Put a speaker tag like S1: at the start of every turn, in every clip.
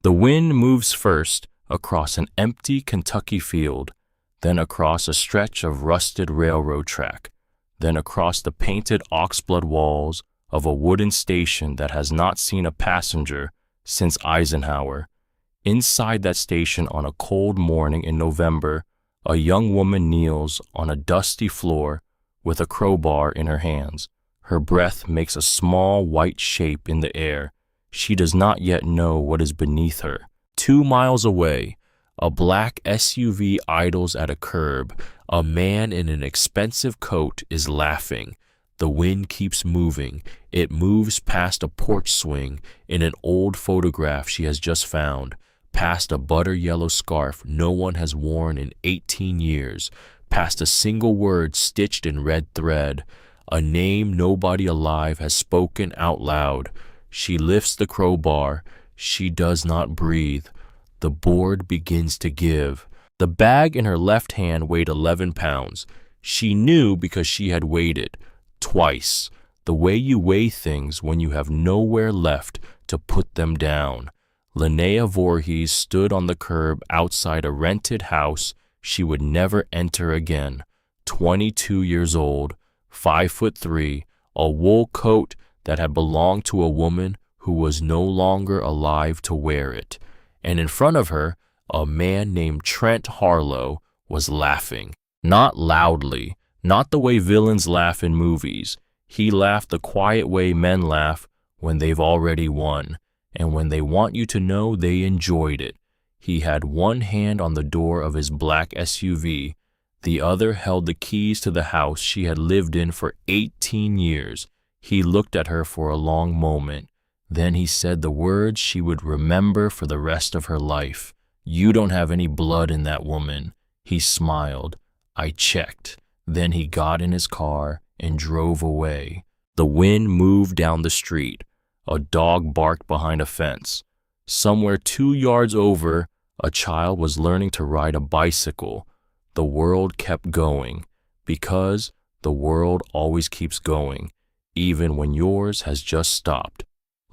S1: The wind moves first across an empty Kentucky field, then across a stretch of rusted railroad track, then across the painted oxblood walls of a wooden station that has not seen a passenger since Eisenhower. Inside that station on a cold morning in November, a young woman kneels on a dusty floor with a crowbar in her hands. Her breath makes a small white shape in the air. She does not yet know what is beneath her. 2 miles away, a black SUV idles at a curb. A man in an expensive coat is laughing. The wind keeps moving. It moves past a porch swing in an old photograph she has just found, past a butter yellow scarf no one has worn in 18 years, past a single word stitched in red thread, a name nobody alive has spoken out loud. She lifts the crowbar. She does not breathe. The board begins to give. The bag in her left hand weighed 11 pounds. She knew because she had weighed it twice, the way you weigh things when you have nowhere left to put them down. Linnea Voorhees stood on the curb outside a rented house she would never enter again. 22 years old, 5'3", a wool coat that had belonged to a woman who was no longer alive to wear it. And in front of her, a man named Trent Harlow was laughing. Not loudly, not the way villains laugh in movies. He laughed the quiet way men laugh when they've already won, and when they want you to know they enjoyed it. He had one hand on the door of his black SUV. The other held the keys to the house she had lived in for 18 years. He looked at her for a long moment. Then he said the words she would remember for the rest of her life. "You don't have any blood in that woman." He smiled. I checked. Then he got in his car and drove away. The wind moved down the street. A dog barked behind a fence. Somewhere 2 yards over, a child was learning to ride a bicycle. The world kept going, because the world always keeps going, even when yours has just stopped.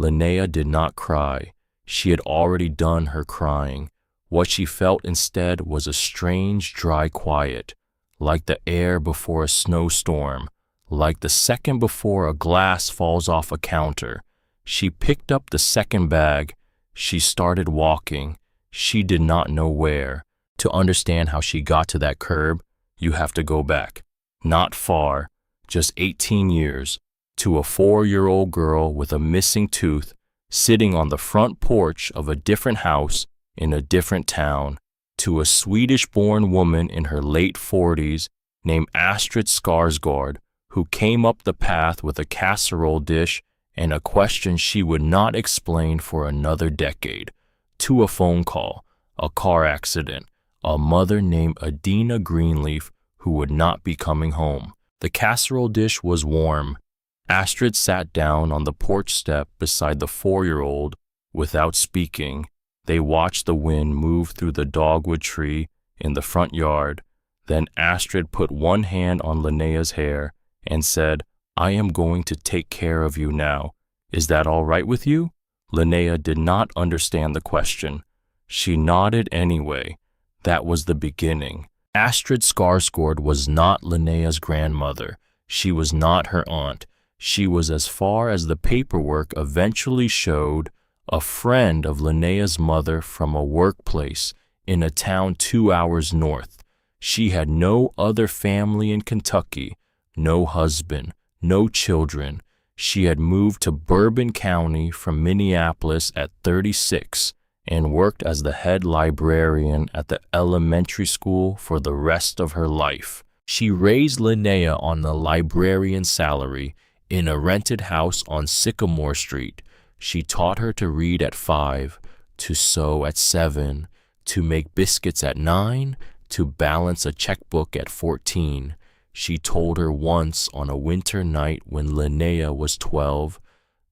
S1: Linnea did not cry. She had already done her crying. What she felt instead was a strange, dry quiet, like the air before a snowstorm, like the second before a glass falls off a counter. She picked up the second bag. She started walking. She did not know where. To understand how she got to that curb, you have to go back. Not far, just 18 years, to a 4-year-old girl with a missing tooth sitting on the front porch of a different house in a different town, to a Swedish-born woman in her late 40s named Astrid Skarsgård, who came up the path with a casserole dish and a question she would not explain for another decade, to a phone call, a car accident, a mother named Adina Greenleaf who would not be coming home. The casserole dish was warm. Astrid sat down on the porch step beside the 4-year-old without speaking. They watched the wind move through the dogwood tree in the front yard. Then Astrid put one hand on Linnea's hair and said, "I am going to take care of you now. Is that all right with you?" Linnea did not understand the question. She nodded anyway. That was the beginning. Astrid Skarsgård was not Linnea's grandmother. She was not her aunt. She was, as far as the paperwork eventually showed, a friend of Linnea's mother from a workplace in a town 2 hours north. She had no other family in Kentucky, no husband, no children. She had moved to Bourbon County from Minneapolis at 36 and worked as the head librarian at the elementary school for the rest of her life. She raised Linnea on the librarian salary in a rented house on Sycamore Street. She taught her to read at 5, to sew at 7, to make biscuits at 9, to balance a checkbook at 14. She told her once on a winter night when Linnea was 12,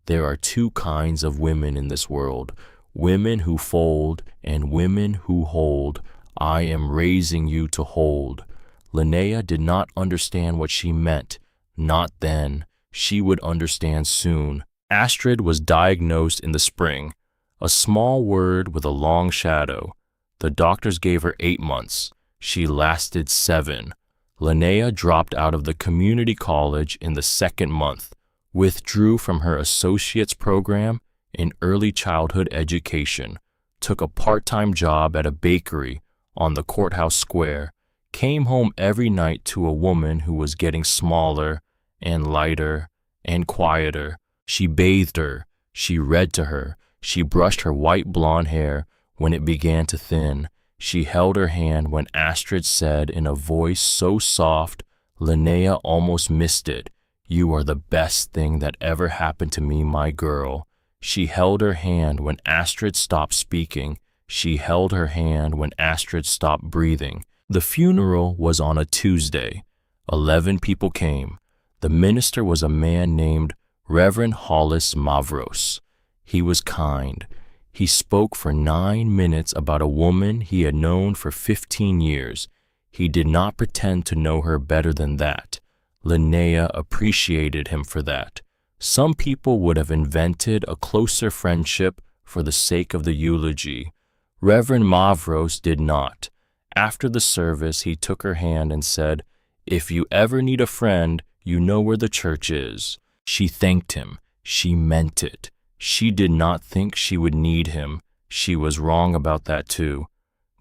S1: "There are 2 kinds of women in this world, women who fold and women who hold. I am raising you to hold." Linnea did not understand what she meant. Not then. She would understand soon. Astrid was diagnosed in the spring. A small word with a long shadow. The doctors gave her 8 months. She lasted 7. Linnea dropped out of the community college in the 2nd month, withdrew from her associate's program in early childhood education, took a part-time job at a bakery on the courthouse square, came home every night to a woman who was getting smaller and lighter and quieter. She bathed her, she read to her, she brushed her white blonde hair when it began to thin. She held her hand when Astrid said in a voice so soft, Linnea almost missed it, "You are the best thing that ever happened to me, my girl." She held her hand when Astrid stopped speaking. She held her hand when Astrid stopped breathing. The funeral was on a Tuesday. 11 people came. The minister was a man named Reverend Hollis Mavros. He was kind. He spoke for 9 minutes about a woman he had known for 15 years. He did not pretend to know her better than that. Linnea appreciated him for that. Some people would have invented a closer friendship for the sake of the eulogy. Reverend Mavros did not. After the service, he took her hand and said, "If you ever need a friend, you know where the church is." She thanked him. She meant it. She did not think she would need him. She was wrong about that too.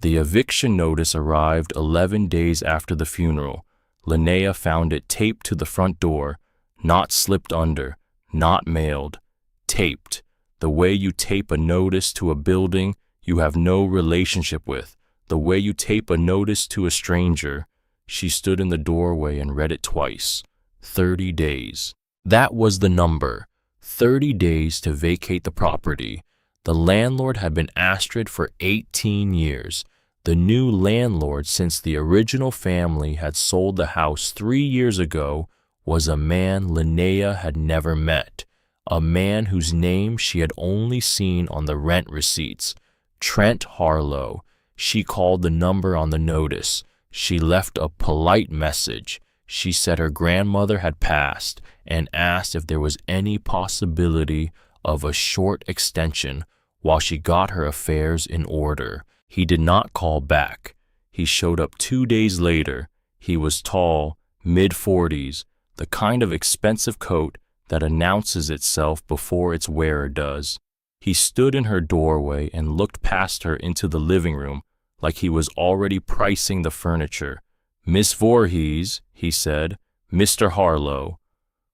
S1: The eviction notice arrived 11 days after the funeral. Linnea found it taped to the front door, not slipped under, not mailed, taped. The way you tape a notice to a building you have no relationship with, the way you tape a notice to a stranger. She stood in the doorway and read it twice. 30 days. That was the number. 30 days to vacate the property. The landlord had been Astrid for 18 years. The new landlord, since the original family had sold the house 3 years ago, was a man Linnea had never met, a man whose name she had only seen on the rent receipts, Trent Harlow. She called the number on the notice. She left a polite message. She said her grandmother had passed and asked if there was any possibility of a short extension while she got her affairs in order. He did not call back. He showed up 2 days later. He was tall, mid-40s, the kind of expensive coat that announces itself before its wearer does. He stood in her doorway and looked past her into the living room like he was already pricing the furniture. "Miss Voorhees," he said, "Mr. Harlow,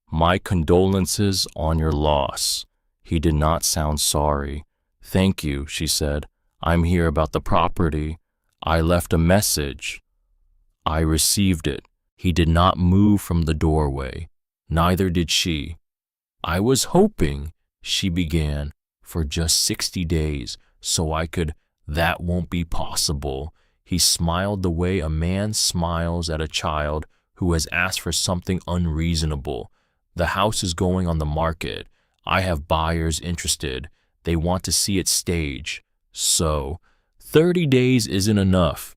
S1: my condolences on your loss." He did not sound sorry. "Thank you," she said. "I'm here about the property. I left a message. I received it." He did not move from the doorway. Neither did she. "I was hoping," she began, "for just 60 days, so I could—" "That won't be possible." He smiled the way a man smiles at a child who has asked for something unreasonable. "The house is going on the market. I have buyers interested. They want to see it stage. So, 30 days isn't enough.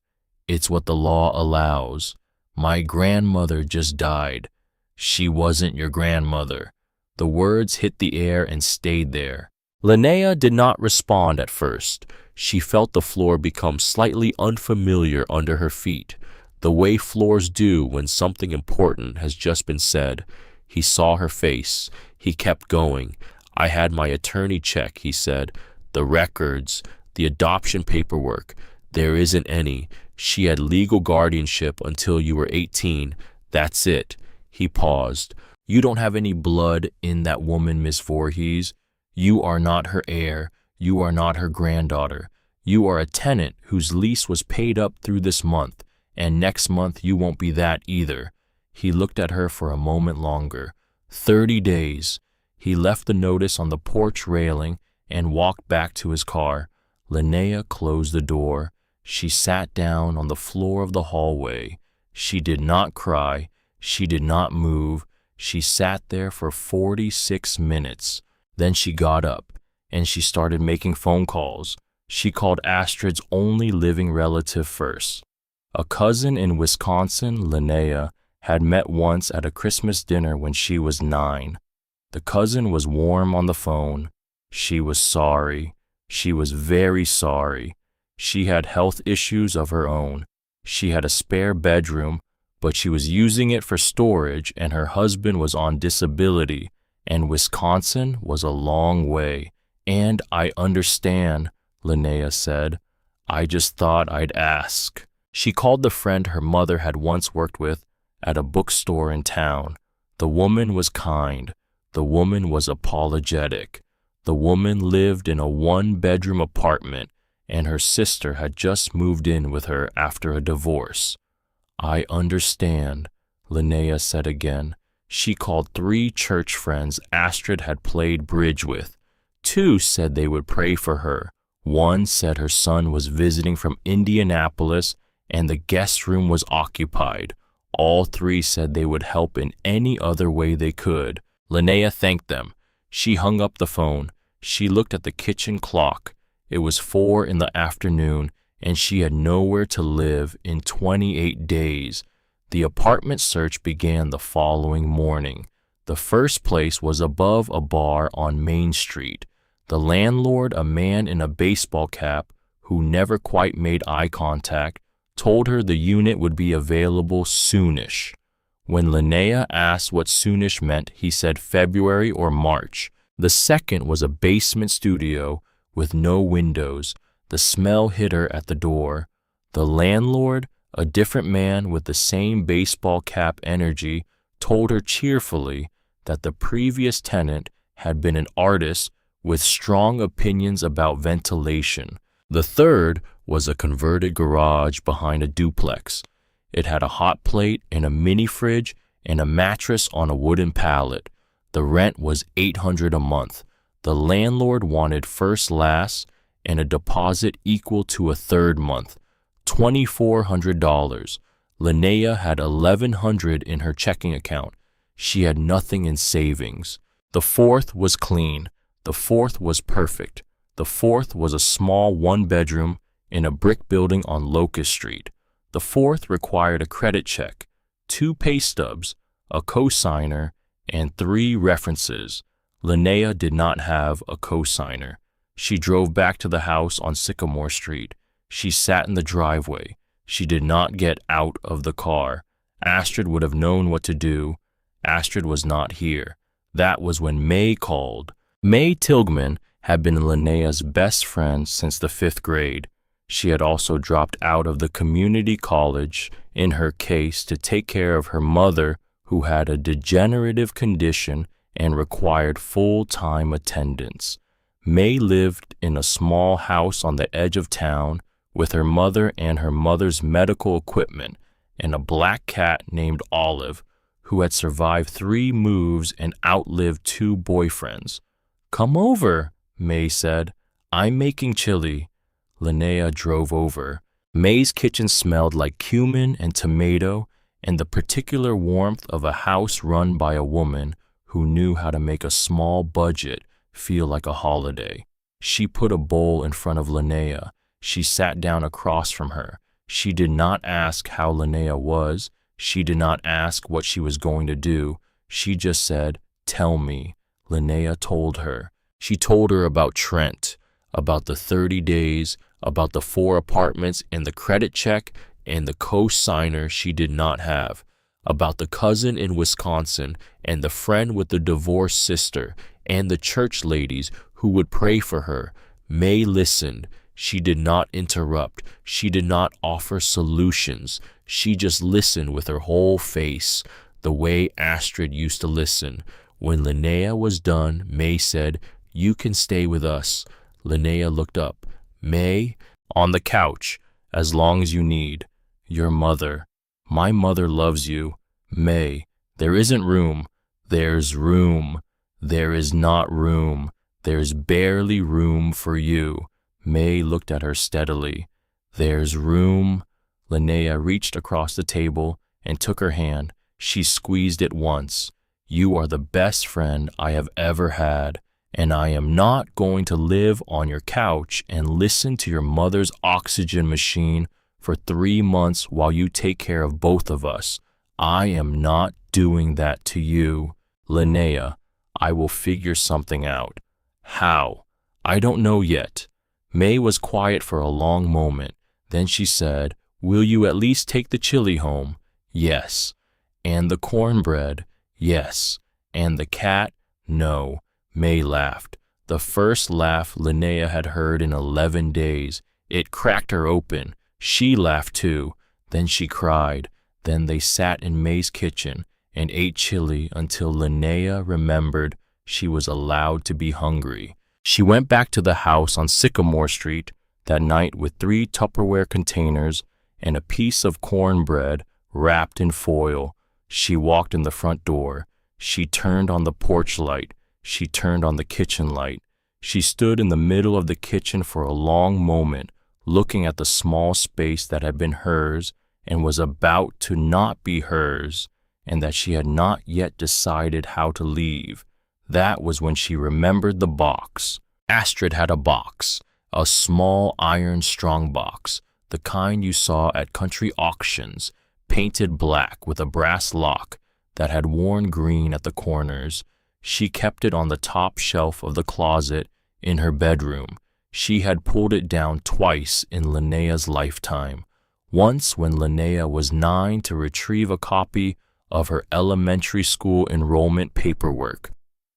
S1: It's what the law allows. My grandmother just died." "She wasn't your grandmother." The words hit the air and stayed there. Linnea did not respond at first. She felt the floor become slightly unfamiliar under her feet, the way floors do when something important has just been said. He saw her face. He kept going. "I had my attorney check," he said. "The records, the adoption paperwork. There isn't any. She had legal guardianship until you were 18. That's it." He paused. "You don't have any blood in that woman, Miss Voorhees. You are not her heir. You are not her granddaughter. You are a tenant whose lease was paid up through this month, and next month you won't be that either." He looked at her for a moment longer. 30 days. He left the notice on the porch railing and walked back to his car. Linnea closed the door. She sat down on the floor of the hallway. She did not cry. She did not move. She sat there for 46 minutes. Then she got up, and she started making phone calls. She called Astrid's only living relative first. A cousin in Wisconsin, Linnea, had met once at a Christmas dinner when she was 9. The cousin was warm on the phone. She was sorry. She was very sorry. She had health issues of her own. She had a spare bedroom, but she was using it for storage, and her husband was on disability, and Wisconsin was a long way. And I understand, Linnea said. I just thought I'd ask. She called the friend her mother had once worked with at a bookstore in town. The woman was kind. The woman was apologetic. The woman lived in a one-bedroom apartment, and her sister had just moved in with her after a divorce. I understand, Linnea said again. She called 3 church friends Astrid had played bridge with. 2 said they would pray for her. 1 said her son was visiting from Indianapolis and the guest room was occupied. All 3 said they would help in any other way they could. Linnea thanked them. She hung up the phone. She looked at the kitchen clock. It was 4 in the afternoon, and she had nowhere to live in 28 days. The apartment search began the following morning. The first place was above a bar on Main Street. The landlord, a man in a baseball cap who never quite made eye contact, told her the unit would be available soonish. When Linnea asked what soonish meant, he said February or March. The second was a basement studio with no windows. The smell hit her at the door. The landlord, a different man with the same baseball cap energy, told her cheerfully that the previous tenant had been an artist with strong opinions about ventilation. The third was a converted garage behind a duplex. It had a hot plate and a mini fridge and a mattress on a wooden pallet. The rent was $800 a month. The landlord wanted first last and a deposit equal to a third month, $2,400. Linnea had $1,100 in her checking account. She had nothing in savings. The fourth was clean. The fourth was perfect. The fourth was a small one-bedroom in a brick building on Locust Street. The fourth required a credit check, 2 pay stubs, a cosigner, and 3 references. Linnea did not have a cosigner. She drove back to the house on Sycamore Street. She sat in the driveway. She did not get out of the car. Astrid would have known what to do. Astrid was not here. That was when May called. May Tilghman had been Linnea's best friend since the 5th grade. She had also dropped out of the community college in her case to take care of her mother, who had a degenerative condition and required full-time attendance. May lived in a small house on the edge of town with her mother and her mother's medical equipment and a black cat named Olive, who had survived 3 moves and outlived 2 boyfriends. "Come over," May said. "I'm making chili." Linnea drove over. May's kitchen smelled like cumin and tomato and the particular warmth of a house run by a woman who knew how to make a small budget feel like a holiday. She put a bowl in front of Linnea. She sat down across from her. She did not ask how Linnea was. She did not ask what she was going to do. She just said, "Tell me." Linnea told her. She told her about Trent, about the 30 days, about the 4 apartments and the credit check and the co-signer she did not have, about the cousin in Wisconsin and the friend with the divorced sister and the church ladies who would pray for her. May listened. She did not interrupt. She did not offer solutions. She just listened with her whole face, the way Astrid used to listen. When Linnea was done, May said, "You can stay with us." Linnea looked up. "May?" "On the couch, as long as you need. Your mother." "My mother loves you." "May, there isn't room." "There's room." "There is not room. There's barely room for you." May looked at her steadily. "There's room." Linnea reached across the table and took her hand. She squeezed it once. "You are the best friend I have ever had, and I am not going to live on your couch and listen to your mother's oxygen machine for 3 months while you take care of both of us. I am not doing that to you. Linnea, I will figure something out. How? I don't know yet. May was quiet for a long moment. Then she said, "Will you at least take the chili home?" "Yes." "And the cornbread?" "Yes." "And the cat?" "No." May laughed. The first laugh Linnea had heard in 11 days. It cracked her open. She laughed too. Then she cried. Then they sat in May's kitchen and ate chili until Linnea remembered she was allowed to be hungry. She went back to the house on Sycamore Street that night with 3 Tupperware containers and a piece of cornbread wrapped in foil. She walked in the front door. She turned on the porch light. She turned on the kitchen light. She stood in the middle of the kitchen for a long moment, looking at the small space that had been hers and was about to not be hers, and that she had not yet decided how to leave. That was when she remembered the box. Astrid had a box, a small iron strong box, the kind you saw at country auctions, painted black with a brass lock that had worn green at the corners. She kept it on the top shelf of the closet in her bedroom. She had pulled it down twice in Linnea's lifetime. Once when Linnea was 9 to retrieve a copy of her elementary school enrollment paperwork.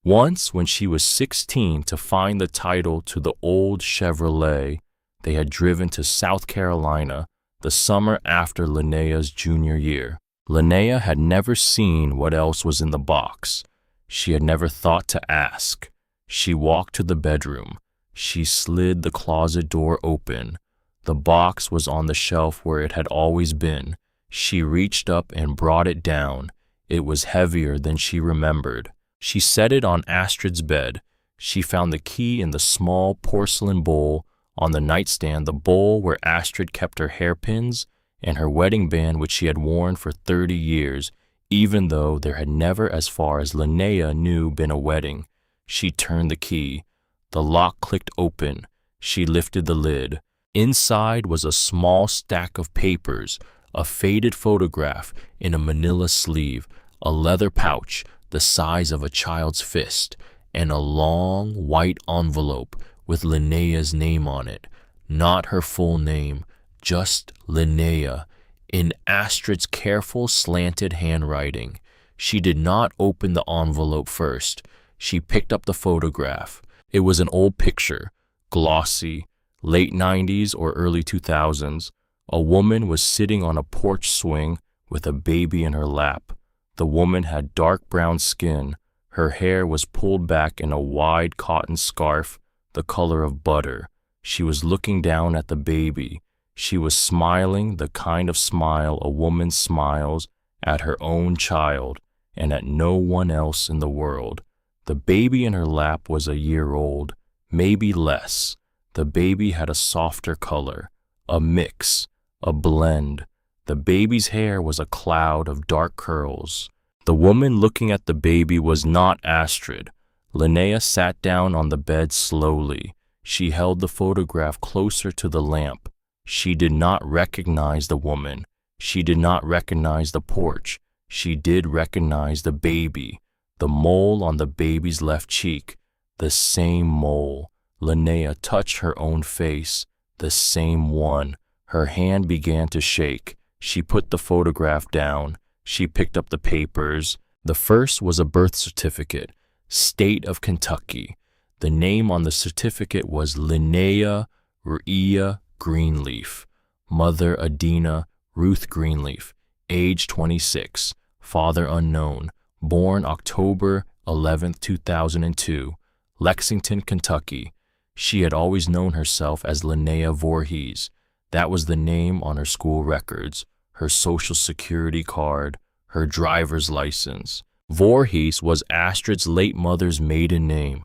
S1: Once when she was 16 to find the title to the old Chevrolet they had driven to South Carolina the summer after Linnea's junior year. Linnea had never seen what else was in the box. She had never thought to ask. She walked to the bedroom. She slid the closet door open. The box was on the shelf where it had always been. She reached up and brought it down. It was heavier than she remembered. She set it on Astrid's bed. She found the key in the small porcelain bowl on the nightstand, the bowl where Astrid kept her hairpins and her wedding band which she had worn for 30 years, even though there had never, as far as Linnea knew, been a wedding. She turned the key. The lock clicked open. She lifted the lid. Inside was a small stack of papers, a faded photograph in a manila sleeve, a leather pouch the size of a child's fist, and a long white envelope with Linnea's name on it. Not her full name, just Linnea, in Astrid's careful slanted handwriting. She did not open the envelope first. She picked up the photograph. It was an old picture, glossy, late 90s or early 2000s. A woman was sitting on a porch swing with a baby in her lap. The woman had dark brown skin. Her hair was pulled back in a wide cotton scarf the color of butter. She was looking down at the baby. She was smiling the kind of smile a woman smiles at her own child and at no one else in the world. The baby in her lap was a year old, maybe less. The baby had a softer color, a mix, a blend. The baby's hair was a cloud of dark curls. The woman looking at the baby was not Astrid. Linnea sat down on the bed slowly. She held the photograph closer to the lamp. She did not recognize the woman. She did not recognize the porch. She did recognize the baby. The mole on the baby's left cheek. The same mole. Linnea touched her own face. The same one. Her hand began to shake. She put the photograph down. She picked up the papers. The first was a birth certificate, State of Kentucky. The name on the certificate was Linnea Rhea Greenleaf. Mother Adina Ruth Greenleaf, age 26, father unknown, born October 11, 2002, Lexington, Kentucky. She had always known herself as Linnea Voorhees. That was the name on her school records, her social security card, her driver's license. Voorhees was Astrid's late mother's maiden name.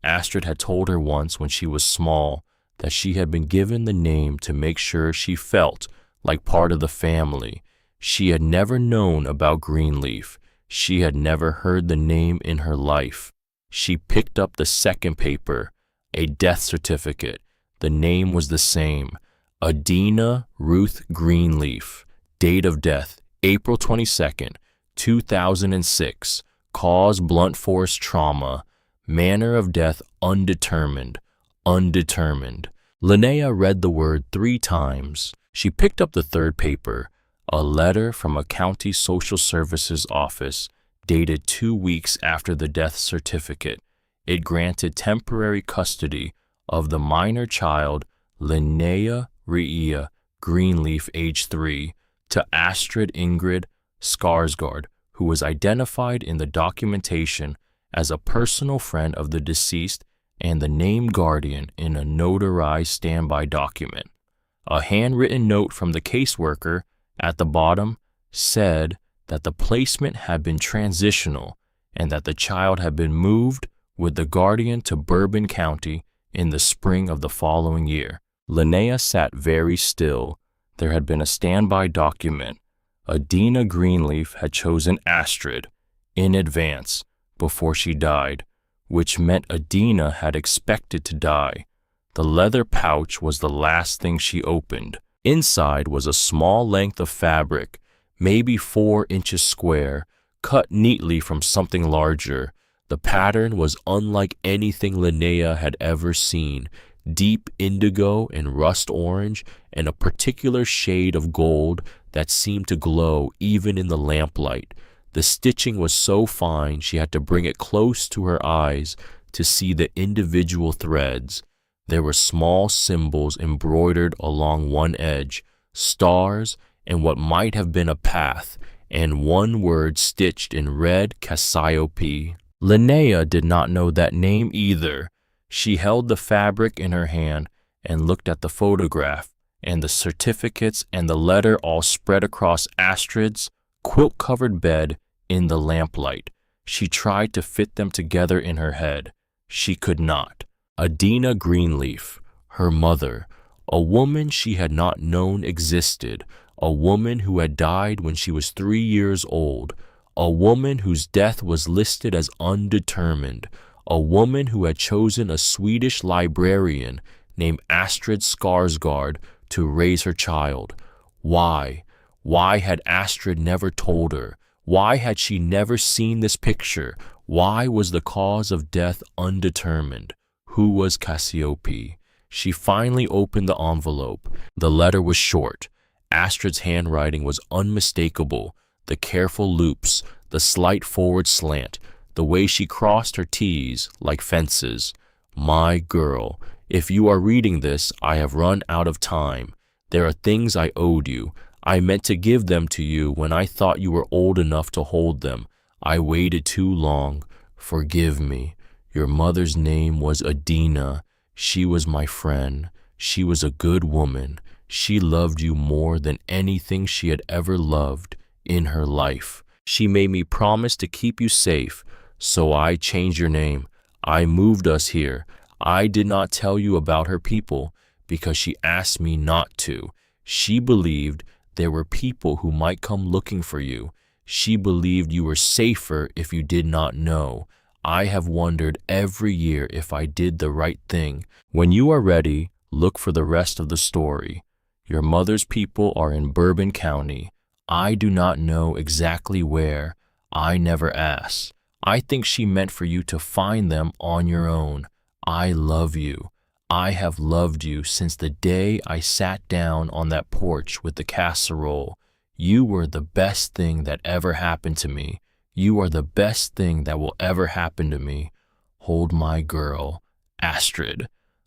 S1: Astrid had told her once when she was small that she had been given the name to make sure she felt like part of the family. She had never known about Greenleaf. She had never heard the name in her life. She picked up the second paper, a death certificate. The name was the same, Adina Ruth Greenleaf. Date of death, April 22nd, 2006. Cause blunt force trauma. Manner of death undetermined. Undetermined. Linnea read the word 3 times. She picked up the third paper, a letter from a county social services office dated 2 weeks after the death certificate. It granted temporary custody of the minor child Linnea Rhea Greenleaf, age 3, to Astrid Ingrid Skarsgård, who was identified in the documentation as a personal friend of the deceased and the named guardian in a notarized standby document. A handwritten note from the caseworker at the bottom said that the placement had been transitional and that the child had been moved with the guardian to Bourbon County in the spring of the following year. Linnea sat very still. There had been a standby document. Adina Greenleaf had chosen Astrid in advance before she died, which meant Adina had expected to die. The leather pouch was the last thing she opened. Inside was a small length of fabric, maybe 4 inches square, cut neatly from something larger. The pattern was unlike anything Linnea had ever seen, deep indigo and rust orange, and a particular shade of gold that seemed to glow even in the lamplight. The stitching was so fine she had to bring it close to her eyes to see the individual threads. There were small symbols embroidered along one edge, stars and what might have been a path, and one word stitched in red Cassiope. Linnea did not know that name either. She held the fabric in her hand and looked at the photograph and the certificates and the letter all spread across Astrid's quilt-covered bed in the lamplight. She tried to fit them together in her head. She could not. Adina Greenleaf, her mother, a woman she had not known existed, a woman who had died when she was 3 years old, a woman whose death was listed as undetermined, a woman who had chosen a Swedish librarian named Astrid Skarsgård to raise her child. Why? Why had Astrid never told her? Why had she never seen this picture? Why was the cause of death undetermined? Who was Cassiope? She finally opened the envelope. The letter was short. Astrid's handwriting was unmistakable. The careful loops, the slight forward slant, the way she crossed her T's like fences. My girl, if you are reading this, I have run out of time. There are things I owed you. I meant to give them to you when I thought you were old enough to hold them. I waited too long. Forgive me. Your mother's name was Adina. She was my friend. She was a good woman. She loved you more than anything she had ever loved in her life. She made me promise to keep you safe, so I changed your name. I moved us here. I did not tell you about her people because she asked me not to. She believed there were people who might come looking for you. She believed you were safer if you did not know. I have wondered every year if I did the right thing. When you are ready, look for the rest of the story. Your mother's people are in Bourbon County. I do not know exactly where. I never asked. I think she meant for you to find them on your own. I love you. I have loved you since the day I sat down on that porch with the casserole. You were the best thing that ever happened to me. You are the best thing that will ever happen to me. Hold my girl, Astrid.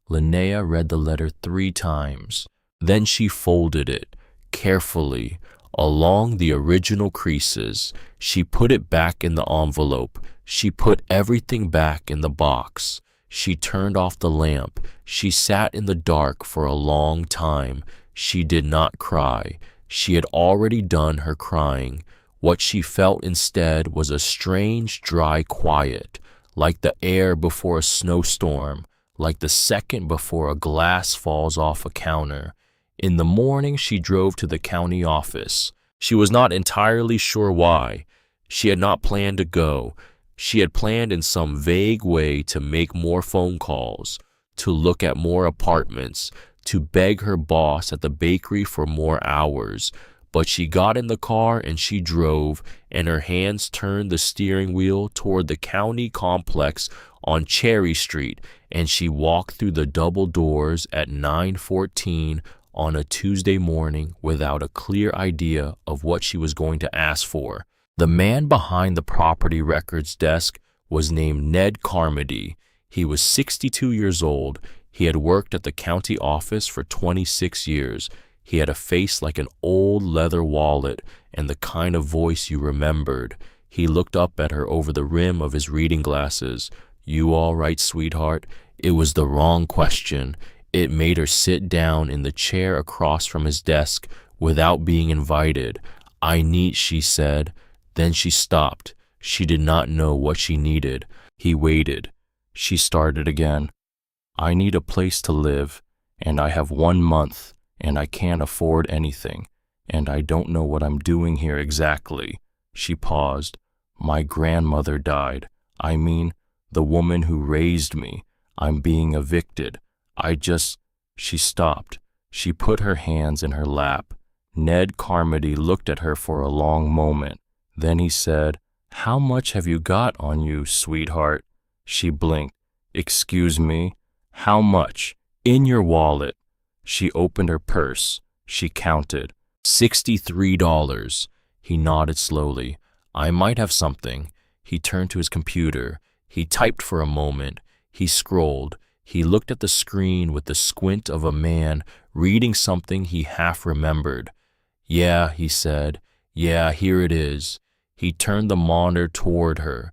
S1: Linnea read the letter 3 times. Then she folded it carefully along the original creases. She put it back in the envelope. She put everything back in the box. She turned off the lamp. She sat in the dark for a long time. She did not cry. She had already done her crying. What she felt instead was a strange, dry quiet, like the air before a snowstorm, like the second before a glass falls off a counter. In the morning, she drove to the county office. She was not entirely sure why. She had not planned to go. She had planned in some vague way to make more phone calls, to look at more apartments, to beg her boss at the bakery for more hours. But she got in the car and she drove, and her hands turned the steering wheel toward the county complex on Cherry Street, and she walked through the double doors at 9:14 on a Tuesday morning without a clear idea of what she was going to ask for. The man behind the property records desk was named Ned Carmody. He was 62 years old. He had worked at the county office for 26 years. He had a face like an old leather wallet and the kind of voice you remembered. He looked up at her over the rim of his reading glasses. "You all right, sweetheart?" It was the wrong question. It made her sit down in the chair across from his desk without being invited. "I need," she said. Then she stopped. She did not know what she needed. He waited. She started again. "I need a place to live, and I have 1 month, and I can't afford anything, and I don't know what I'm doing here exactly." She paused. "My grandmother died. I mean, the woman who raised me. I'm being evicted. She stopped. She put her hands in her lap. Ned Carmody looked at her for a long moment. Then he said, "How much have you got on you, sweetheart?" She blinked. "Excuse me? How much?" "In your wallet." She opened her purse. She counted. $63. He nodded slowly. "I might have something." He turned to his computer. He typed for a moment. He scrolled. He looked at the screen with the squint of a man reading something he half remembered. "Yeah," he said. "Yeah, here it is." He turned the monitor toward her.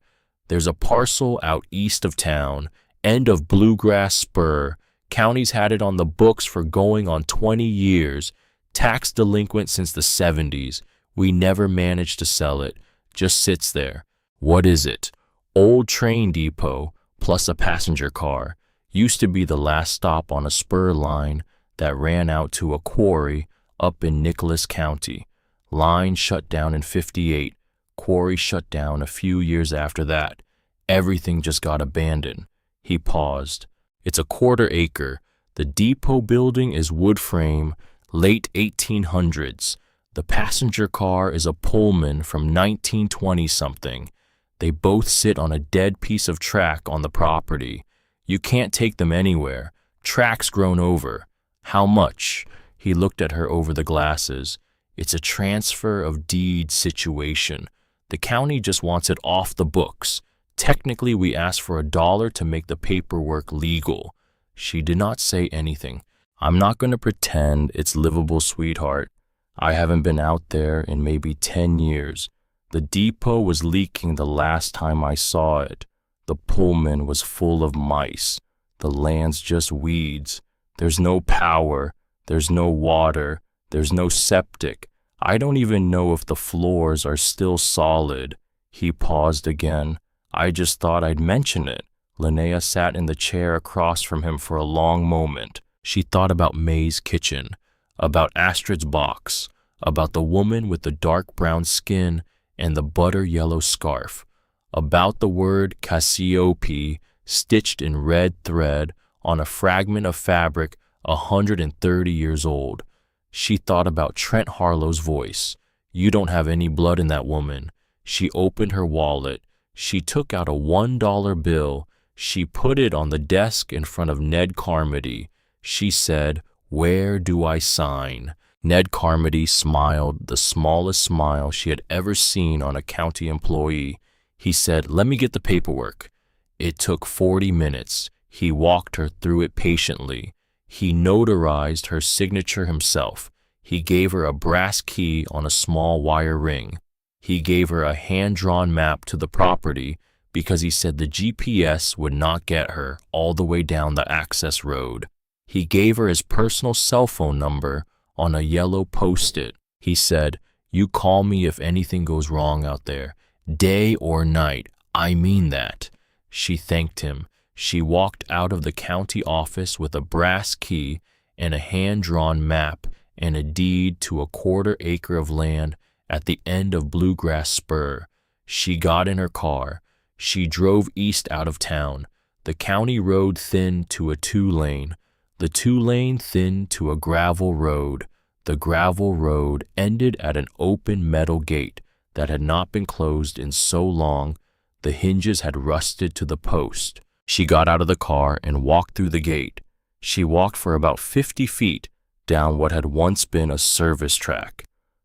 S1: "There's a parcel out east of town, end of Bluegrass Spur. County's had it on the books for going on 20 years. Tax delinquent since the 70s. We never managed to sell it. Just sits there." "What is it?" "Old train depot, plus a passenger car. Used to be the last stop on a spur line that ran out to a quarry up in Nicholas County. Line shut down in '58. Quarry shut down a few years after that. Everything just got abandoned." He paused. "It's a 1/4 acre. The depot building is wood frame, late 1800s. The passenger car is a Pullman from 1920-something. They both sit on a dead piece of track on the property. You can't take them anywhere. Track's grown over." "How much?" He looked at her over the glasses. "It's a transfer of deed situation. The county just wants it off the books. Technically, we asked for $1 to make the paperwork legal." She did not say anything. "I'm not going to pretend it's livable, sweetheart. I haven't been out there in maybe 10 years. The depot was leaking the last time I saw it. The Pullman was full of mice. The land's just weeds. There's no power. There's no water. There's no septic. I don't even know if the floors are still solid." He paused again. "I just thought I'd mention it." Linnea sat in the chair across from him for a long moment. She thought about May's kitchen, about Astrid's box, about the woman with the dark brown skin and the butter yellow scarf, about the word Cassiope stitched in red thread on a fragment of fabric 130 years old. She thought about Trent Harlow's voice. "You don't have any blood in that woman." She opened her wallet. She took out a $1 bill. She put it on the desk in front of Ned Carmody. She said, "Where do I sign?" Ned Carmody smiled, the smallest smile she had ever seen on a county employee. He said, "Let me get the paperwork." It took 40 minutes. He walked her through it patiently. He notarized her signature himself. He gave her a brass key on a small wire ring. He gave her a hand-drawn map to the property because he said the GPS would not get her all the way down the access road. He gave her his personal cell phone number on a yellow post-it. He said, "You call me if anything goes wrong out there, day or night. I mean that." She thanked him. She walked out of the county office with a brass key and a hand-drawn map and a deed to a 1/4 acre of land at the end of Bluegrass Spur. She got in her car. She drove east out of town. The county road thinned to a 2-lane. The 2-lane thinned to a gravel road. The gravel road ended at an open metal gate that had not been closed in so long the hinges had rusted to the post. She got out of the car and walked through the gate. She walked for about 50 feet down what had once been a service track.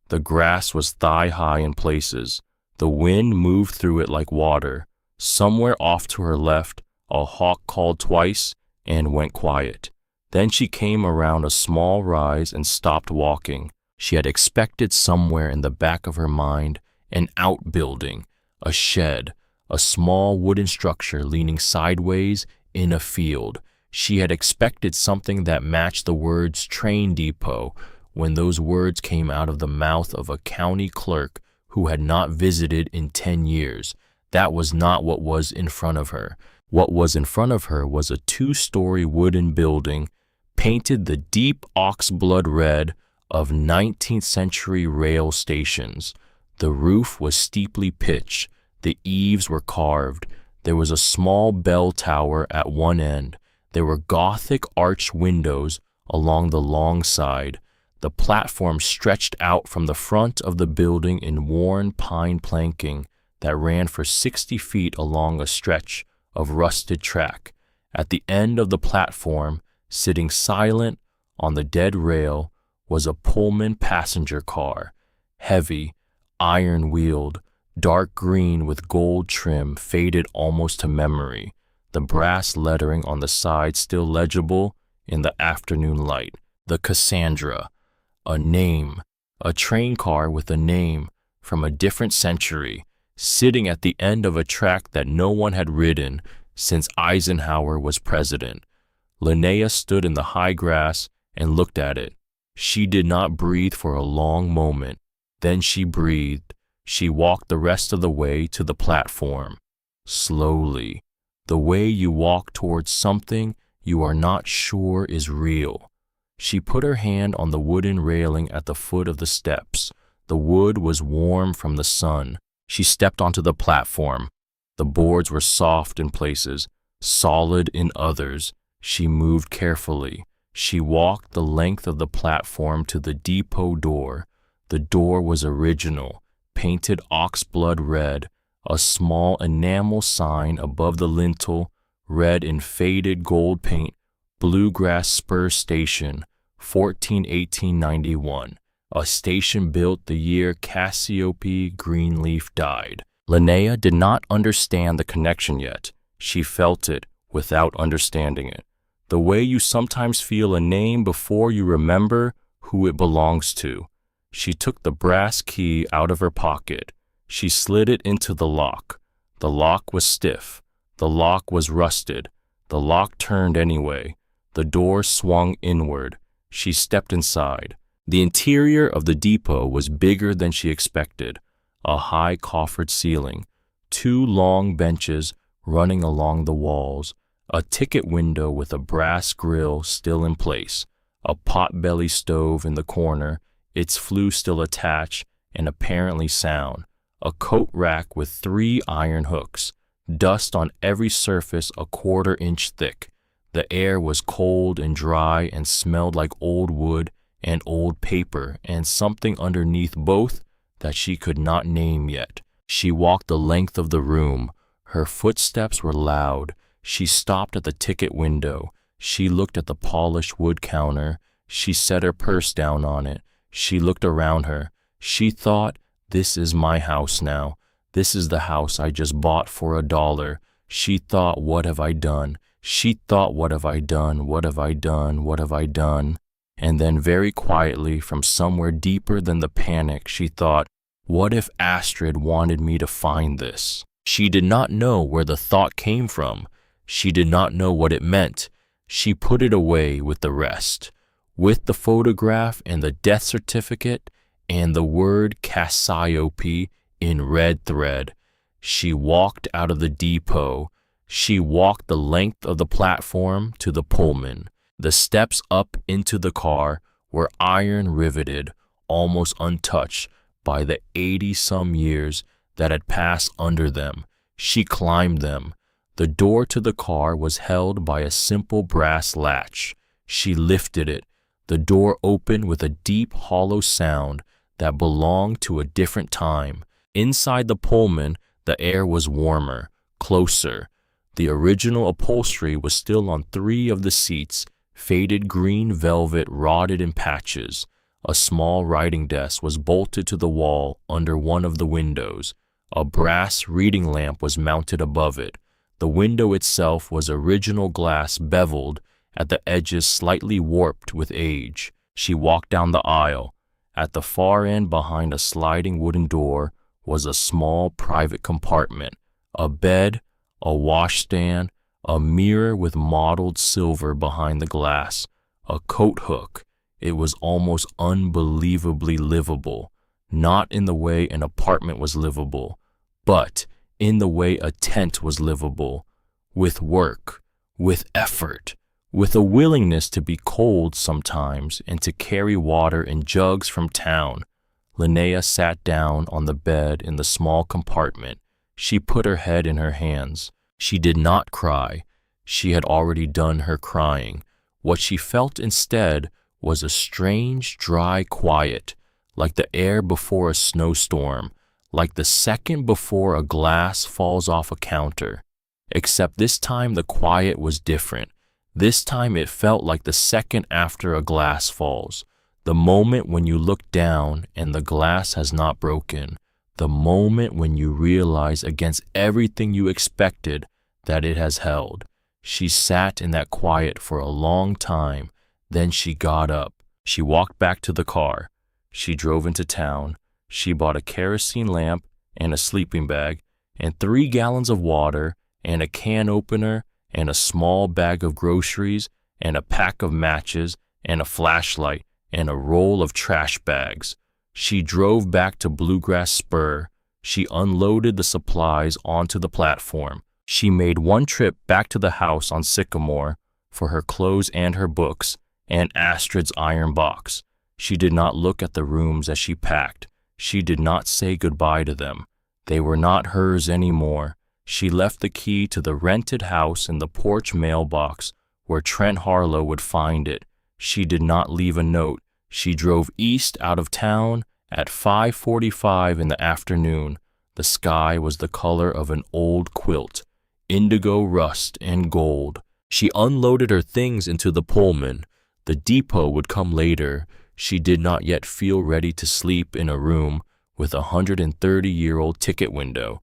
S1: The grass was thigh-high in places. The wind moved through it like water. Somewhere off to her left, a hawk called twice and went quiet. Then she came around a small rise and stopped walking. She had expected somewhere in the back of her mind an outbuilding, a shed, a small wooden structure leaning sideways in a field. She had expected something that matched the words train depot when those words came out of the mouth of a county clerk who had not visited in 10 years. That was not what was in front of her. What was in front of her was a 2-story wooden building painted the deep oxblood red of 19th century rail stations. The roof was steeply pitched. The eaves were carved. There was a small bell tower at one end. There were Gothic arched windows along the long side. The platform stretched out from the front of the building in worn pine planking that ran for 60 feet along a stretch of rusted track. At the end of the platform, sitting silent on the dead rail, was a Pullman passenger car, heavy, iron-wheeled, dark green with gold trim faded almost to memory, the brass lettering on the side still legible in the afternoon light. The Cassandra, a name, a train car with a name from a different century, sitting at the end of a track that no one had ridden since Eisenhower was president. Linnea stood in the high grass and looked at it. She did not breathe for a long moment. Then she breathed. She walked the rest of the way to the platform. Slowly, the way you walk towards something you are not sure is real. She put her hand on the wooden railing at the foot of the steps. The wood was warm from the sun. She stepped onto the platform. The boards were soft in places, solid in others. She moved carefully. She walked the length of the platform to the depot door. The door was original, painted oxblood red, a small enamel sign above the lintel, read in faded gold paint, Bluegrass Spur Station, 14-1891, a station built the year Cassiope Greenleaf died. Linnea did not understand the connection yet. She felt it without understanding it. The way you sometimes feel a name before you remember who it belongs to. She took the brass key out of her pocket. She slid it into the lock. The lock was stiff. The lock was rusted. The lock turned anyway. The door swung inward. She stepped inside. The interior of the depot was bigger than she expected. A high coffered ceiling, 2 long benches running along the walls, a ticket window with a brass grill still in place, a potbelly stove in the corner, its flue still attached and apparently sound, a coat rack with 3 iron hooks, dust on every surface a 1/4 inch thick. The air was cold and dry and smelled like old wood and old paper and something underneath both that she could not name yet. She walked the length of the room. Her footsteps were loud. She stopped at the ticket window. She looked at the polished wood counter. She set her purse down on it. She looked around her. She thought, this is my house now. This is the house I just bought for $1. She thought, what have I done? She thought, what have I done? What have I done? What have I done? And then very quietly, from somewhere deeper than the panic, she thought, what if Astrid wanted me to find this? She did not know where the thought came from. She did not know what it meant. She put it away with the rest, with the photograph and the death certificate and the word Cassiope in red thread. She walked out of the depot. She walked the length of the platform to the Pullman. The steps up into the car were iron riveted, almost untouched by the 80-some years that had passed under them. She climbed them. The door to the car was held by a simple brass latch. She lifted it. The door opened with a deep, hollow sound that belonged to a different time. Inside the Pullman, the air was warmer, closer. The original upholstery was still on 3 of the seats, faded green velvet rotted in patches. A small writing desk was bolted to the wall under one of the windows. A brass reading lamp was mounted above it. The window itself was original glass, beveled, at the edges slightly warped with age. She walked down the aisle. At the far end, behind a sliding wooden door, was a small private compartment, a bed, a washstand, a mirror with mottled silver behind the glass, a coat hook. It was almost unbelievably livable, not in the way an apartment was livable, but in the way a tent was livable, with work, with effort, with a willingness to be cold sometimes and to carry water in jugs from town. Linnea sat down on the bed in the small compartment. She put her head in her hands. She did not cry. She had already done her crying. What she felt instead was a strange, dry quiet, like the air before a snowstorm, like the second before a glass falls off a counter. Except this time the quiet was different. This time it felt like the second after a glass falls, the moment when you look down and the glass has not broken, the moment when you realize against everything you expected that it has held. She sat in that quiet for a long time. Then she got up. She walked back to the car. She drove into town. She bought a kerosene lamp and a sleeping bag and 3 gallons of water and a can opener and a small bag of groceries and a pack of matches and a flashlight and a roll of trash bags. She drove back to Bluegrass Spur. She unloaded the supplies onto the platform. She made one trip back to the house on Sycamore for her clothes and her books and Astrid's iron box. She did not look at the rooms as she packed. She did not say goodbye to them. They were not hers anymore. She left the key to the rented house in the porch mailbox where Trent Harlow would find it. She did not leave a note. She drove east out of town at 5:45 in the afternoon. The sky was the color of an old quilt, indigo rust and gold. She unloaded her things into the Pullman. The depot would come later. She did not yet feel ready to sleep in a room with a 130-year-old ticket window.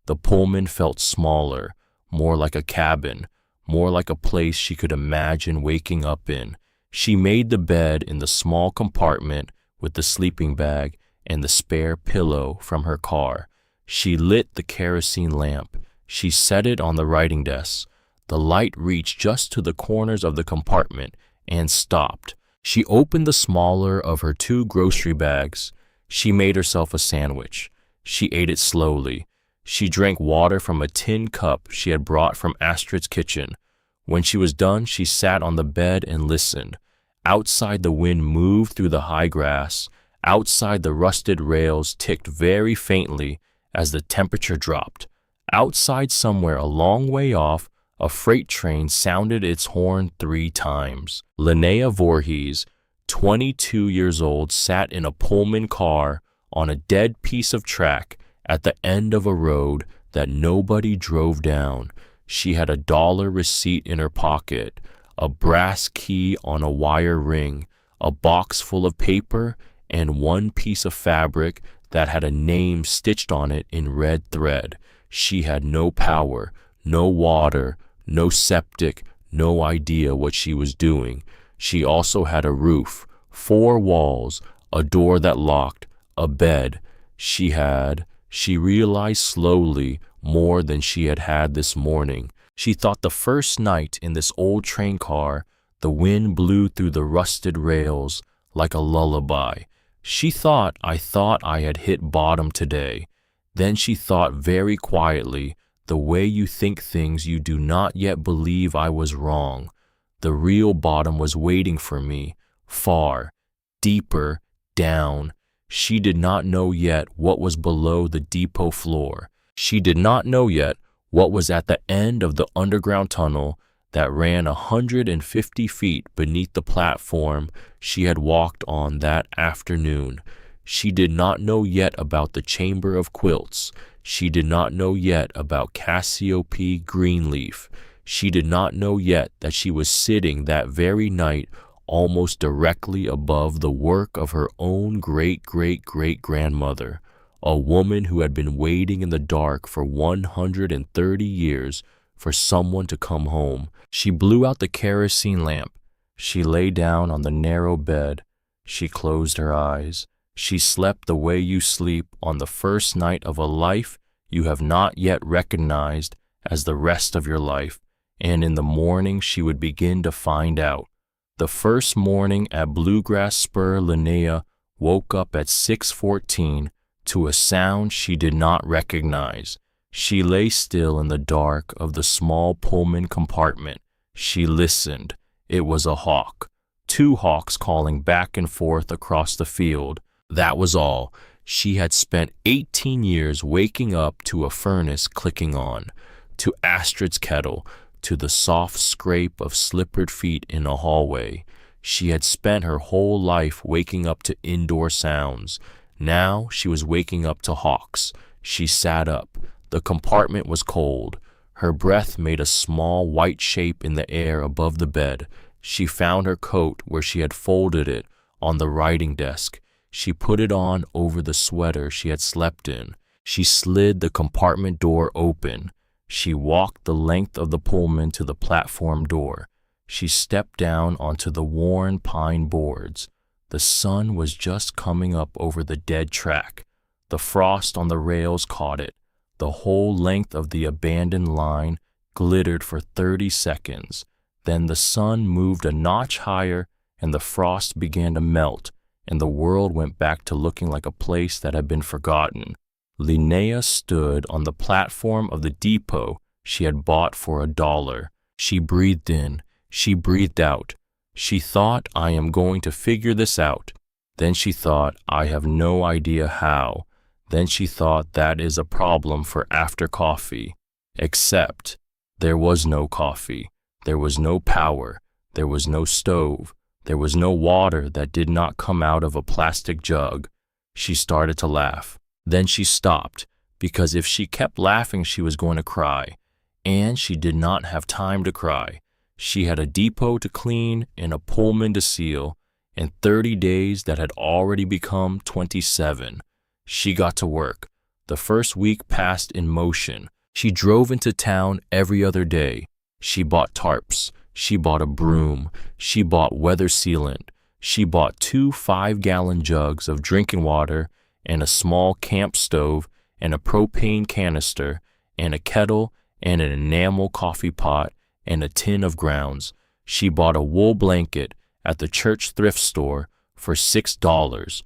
S1: The Pullman felt smaller, more like a cabin, more like a place she could imagine waking up in. She made the bed in the small compartment with the sleeping bag and the spare pillow from her car. She lit the kerosene lamp. She set it on the writing desk. The light reached just to the corners of the compartment and stopped. She opened the smaller of her 2 grocery bags. She made herself a sandwich. She ate it slowly. She drank water from a tin cup she had brought from Astrid's kitchen. When she was done, she sat on the bed and listened. Outside, the wind moved through the high grass. Outside, the rusted rails ticked very faintly as the temperature dropped. Outside, somewhere a long way off, a freight train sounded its horn 3 times. Linnea Voorhees, 22 years old, sat in a Pullman car on a dead piece of track at the end of a road that nobody drove down. She had a $1 receipt in her pocket, a brass key on a wire ring, a box full of paper, and 1 piece of fabric that had a name stitched on it in red thread. She had no power, no water, no septic, no idea what she was doing. She also had a roof, 4 walls, a door that locked, a bed. She realized slowly more than she had had this morning. She thought the first night in this old train car, the wind blew through the rusted rails like a lullaby. She thought I had hit bottom today. Then she thought very quietly, the way you think things you do not yet believe I was wrong. The real bottom was waiting for me, far, deeper, down. She did not know yet what was below the depot floor. She did not know yet what was at the end of the underground tunnel that ran 150 feet beneath the platform she had walked on that afternoon. She did not know yet about the Chamber of Quilts. She did not know yet about Cassiope Greenleaf. She did not know yet that she was sitting that very night almost directly above the work of her own great-great-great-grandmother, a woman who had been waiting in the dark for 130 years for someone to come home. She blew out the kerosene lamp. She lay down on the narrow bed. She closed her eyes. She slept the way you sleep on the first night of a life you have not yet recognized as the rest of your life, and in the morning she would begin to find out. The first morning at Bluegrass Spur, Linnea woke up at 6:14 to a sound she did not recognize. She lay still in the dark of the small Pullman compartment. She listened. It was a hawk. 2 hawks calling back and forth across the field. That was all. She had spent 18 years waking up to a furnace clicking on, to Astrid's kettle, to the soft scrape of slippered feet in a hallway. She had spent her whole life waking up to indoor sounds. Now she was waking up to hawks. She sat up. The compartment was cold. Her breath made a small white shape in the air above the bed. She found her coat where she had folded it on the writing desk. She put it on over the sweater she had slept in. She slid the compartment door open. She walked the length of the Pullman to the platform door. She stepped down onto the worn pine boards. The sun was just coming up over the dead track. The frost on the rails caught it. The whole length of the abandoned line glittered for 30 seconds. Then the sun moved a notch higher and the frost began to melt, and the world went back to looking like a place that had been forgotten. Linnea stood on the platform of the depot she had bought for $1. She breathed in. She breathed out. She thought, I am going to figure this out. Then she thought, I have no idea how. Then she thought, that is a problem for after coffee. Except there was no coffee. There was no power. There was no stove. There was no water that did not come out of a plastic jug. She started to laugh. Then she stopped, because if she kept laughing, she was going to cry. And she did not have time to cry. She had a depot to clean and a Pullman to seal, and 30 days that had already become 27. She got to work. The first week passed in motion. She drove into town every other day. She bought tarps. She bought a broom. She bought weather sealant. She bought 2 5-gallon jugs of drinking water and a small camp stove and a propane canister and a kettle and an enamel coffee pot and a tin of grounds. She bought a wool blanket at the church thrift store for $6.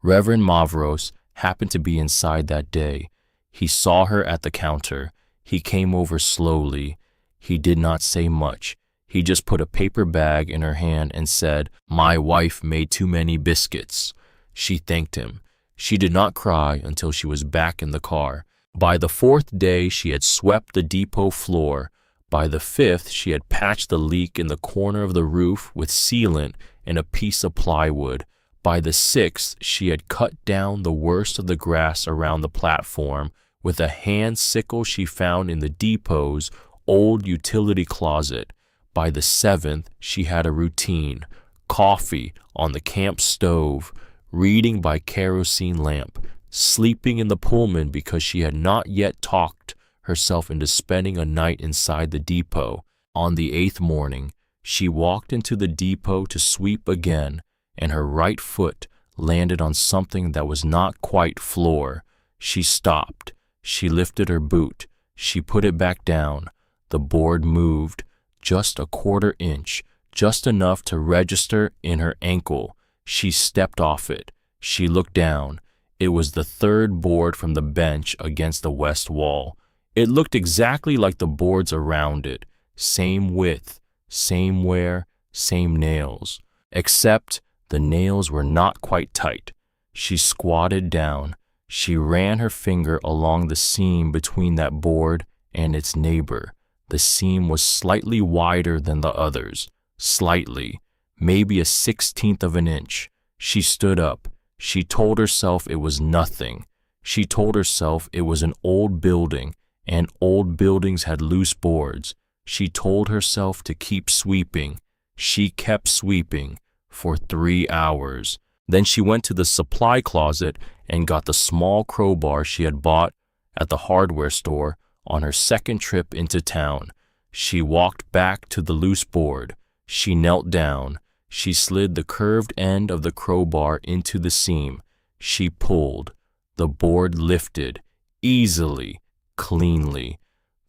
S1: Reverend Mavros happened to be inside that day. He saw her at the counter. He came over slowly. He did not say much. He just put a paper bag in her hand and said, "My wife made too many biscuits." She thanked him. She did not cry until she was back in the car. By the 4th day, she had swept the depot floor. By the 5th, she had patched the leak in the corner of the roof with sealant and a piece of plywood. By the 6th, she had cut down the worst of the grass around the platform with a hand sickle she found in the depot's old utility closet. By the 7th, she had a routine: coffee on the camp stove, reading by kerosene lamp, sleeping in the Pullman because she had not yet talked herself into spending a night inside the depot. On the 8th morning, she walked into the depot to sweep again, and her right foot landed on something that was not quite floor. She stopped. She lifted her boot. She put it back down. The board moved just a 1/4 inch, just enough to register in her ankle. She stepped off it. She looked down. It was the 3rd board from the bench against the west wall. It looked exactly like the boards around it. Same width, same wear, same nails. Except the nails were not quite tight. She squatted down. She ran her finger along the seam between that board and its neighbor. The seam was slightly wider than the others. Slightly. Maybe a 16th of an inch. She stood up. She told herself it was nothing. She told herself it was an old building, and old buildings had loose boards. She told herself to keep sweeping. She kept sweeping for 3 hours. Then she went to the supply closet and got the small crowbar she had bought at the hardware store on her second trip into town. She walked back to the loose board. She knelt down. She slid the curved end of the crowbar into the seam. She pulled. The board lifted, easily, cleanly,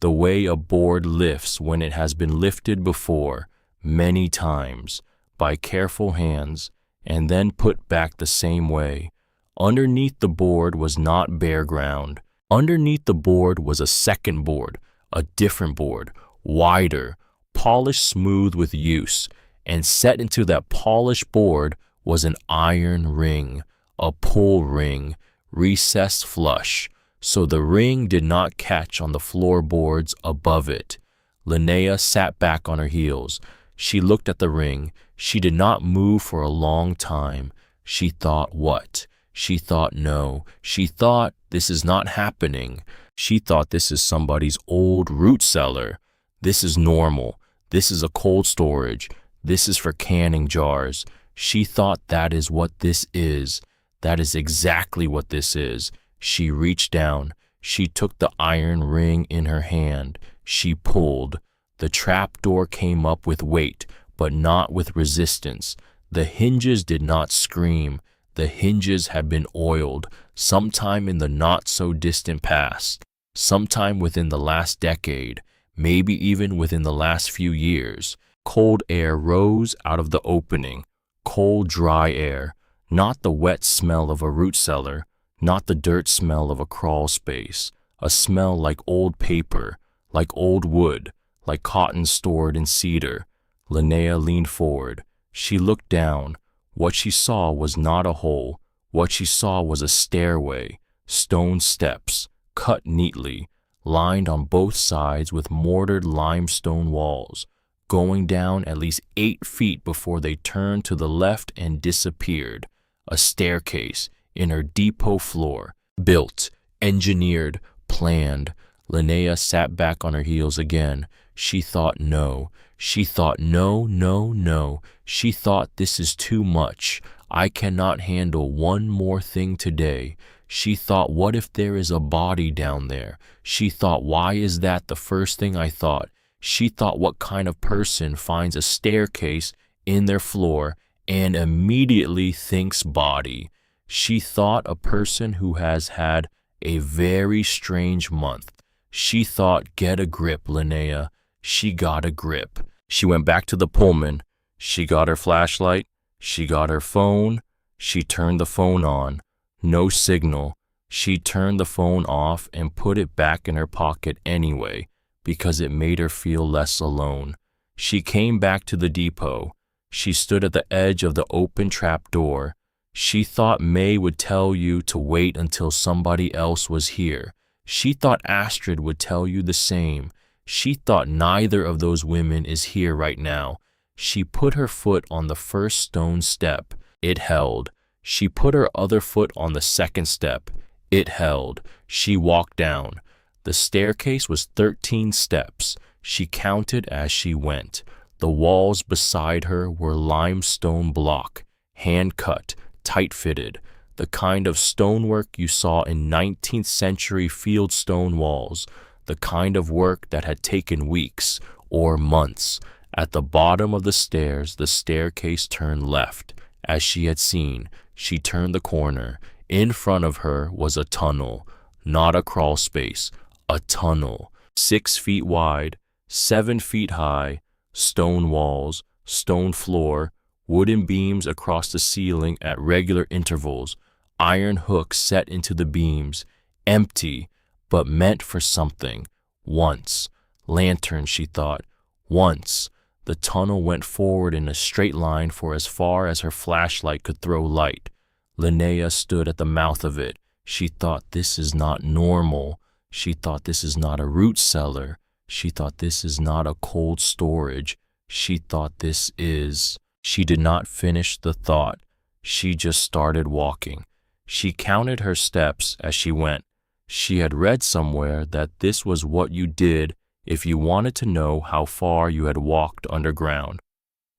S1: the way a board lifts when it has been lifted before, many times, by careful hands, and then put back the same way. Underneath the board was not bare ground. Underneath the board was a second board, a different board, wider, polished smooth with use, and set into that polished board was an iron ring, a pull ring, recessed flush, so the ring did not catch on the floorboards above it. Linnea sat back on her heels. She looked at the ring. She did not move for a long time. She thought what? She thought no. She thought this is not happening. She thought this is somebody's old root cellar. This is normal. This is a cold storage. This is for canning jars. She thought that is what this is. That is exactly what this is. She reached down. She took the iron ring in her hand. She pulled. The trap door came up with weight, but not with resistance. The hinges did not scream. The hinges had been oiled sometime in the not-so-distant past, sometime within the last decade, maybe even within the last few years. Cold air rose out of the opening. Cold, dry air. Not the wet smell of a root cellar, not the dirt smell of a crawl space, a smell like old paper, like old wood, like cotton stored in cedar. Linnea leaned forward. She looked down. What she saw was not a hole. What she saw was a stairway, stone steps, cut neatly, lined on both sides with mortared limestone walls, going down at least 8 feet before they turned to the left and disappeared. A staircase in her depot floor, built, engineered, planned. Linnea sat back on her heels again. She thought no. She thought no, no, no. She thought this is too much. I cannot handle one more thing today. She thought, what if there is a body down there? She thought, why is that the first thing I thought? She thought, what kind of person finds a staircase in their floor and immediately thinks body? She thought a person who has had a very strange month. She thought, get a grip, Linnea. She got a grip. She went back to the Pullman. She got her flashlight. She got her phone. She turned the phone on. No signal. She turned the phone off and put it back in her pocket anyway, because it made her feel less alone. She came back to the depot. She stood at the edge of the open trap door. She thought May would tell you to wait until somebody else was here. She thought Astrid would tell you the same. She thought neither of those women is here right now. She put her foot on the first stone step. It held. She put her other foot on the second step. It held. She walked down. The staircase was 13 steps. She counted as she went. The walls beside her were limestone block, hand-cut, tight-fitted, the kind of stonework you saw in 19th century fieldstone walls, the kind of work that had taken weeks or months. At the bottom of the stairs, the staircase turned left. As she had seen, she turned the corner. In front of her was a tunnel, not a crawl space, a tunnel, 6 feet wide, 7 feet high, stone walls, stone floor, wooden beams across the ceiling at regular intervals, iron hooks set into the beams, empty, but meant for something. Once. Lantern, she thought. Once. The tunnel went forward in a straight line for as far as her flashlight could throw light. Linnea stood at the mouth of it. She thought, this is not normal. She thought, this is not a root cellar. She thought this is not a cold storage. She thought this is. She did not finish the thought. She just started walking. She counted her steps as she went. She had read somewhere that this was what you did if you wanted to know how far you had walked underground.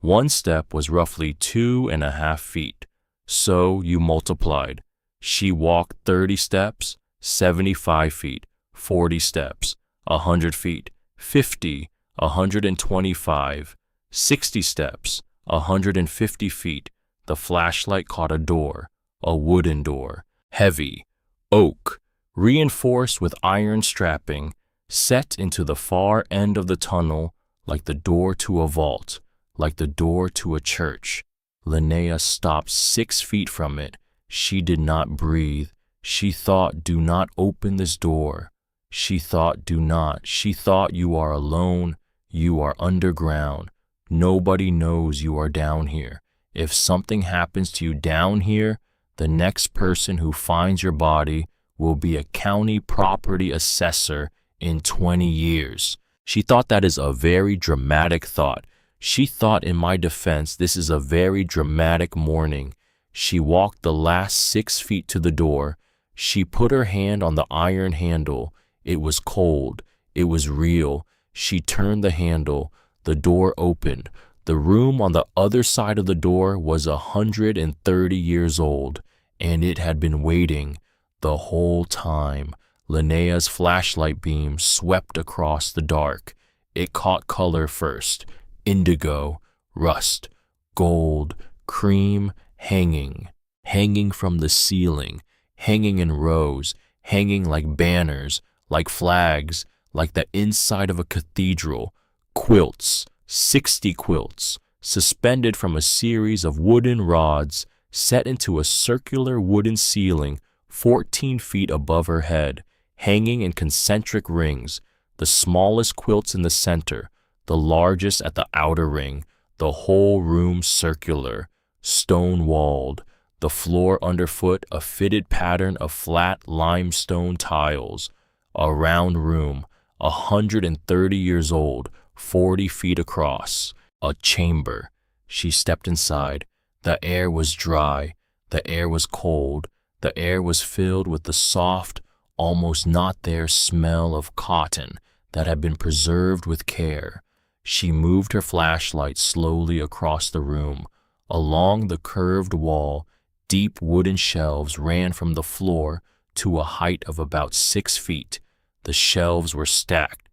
S1: One step was roughly 2.5 feet, so you multiplied. She walked 30 steps, 75 feet, 40 steps, 100 feet, 50, 125, 60 steps, 150 feet. The flashlight caught a door, a wooden door, heavy, oak, reinforced with iron strapping, set into the far end of the tunnel like the door to a vault, like the door to a church. Linnea stopped 6 feet from it. She did not breathe. She thought, do not open this door. She thought, do not. She thought, you are alone. You are underground. Nobody knows you are down here. If something happens to you down here, the next person who finds your body will be a county property assessor in 20 years. She thought that is a very dramatic thought. She thought, in my defense, this is a very dramatic morning. She walked the last 6 feet to the door. She put her hand on the iron handle. It was cold. It was real. She turned the handle. The door opened. The room on the other side of the door was 130 years old, and it had been waiting the whole time. Linnea's flashlight beam swept across the dark. It caught color first: indigo, rust, gold, cream, hanging from the ceiling, hanging in rows, hanging like banners, like flags, like the inside of a cathedral. Quilts, 60 quilts, suspended from a series of wooden rods, set into a circular wooden ceiling 14 feet above her head, hanging in concentric rings, the smallest quilts in the center, the largest at the outer ring, the whole room circular, stone-walled, the floor underfoot a fitted pattern of flat limestone tiles, a round room, 130 years old, 40 feet across, a chamber. She stepped inside. The air was dry. The air was cold. The air was filled with the soft, almost not there smell of cotton that had been preserved with care. She moved her flashlight slowly across the room. Along the curved wall, deep wooden shelves ran from the floor to a height of about 6 feet. The shelves were stacked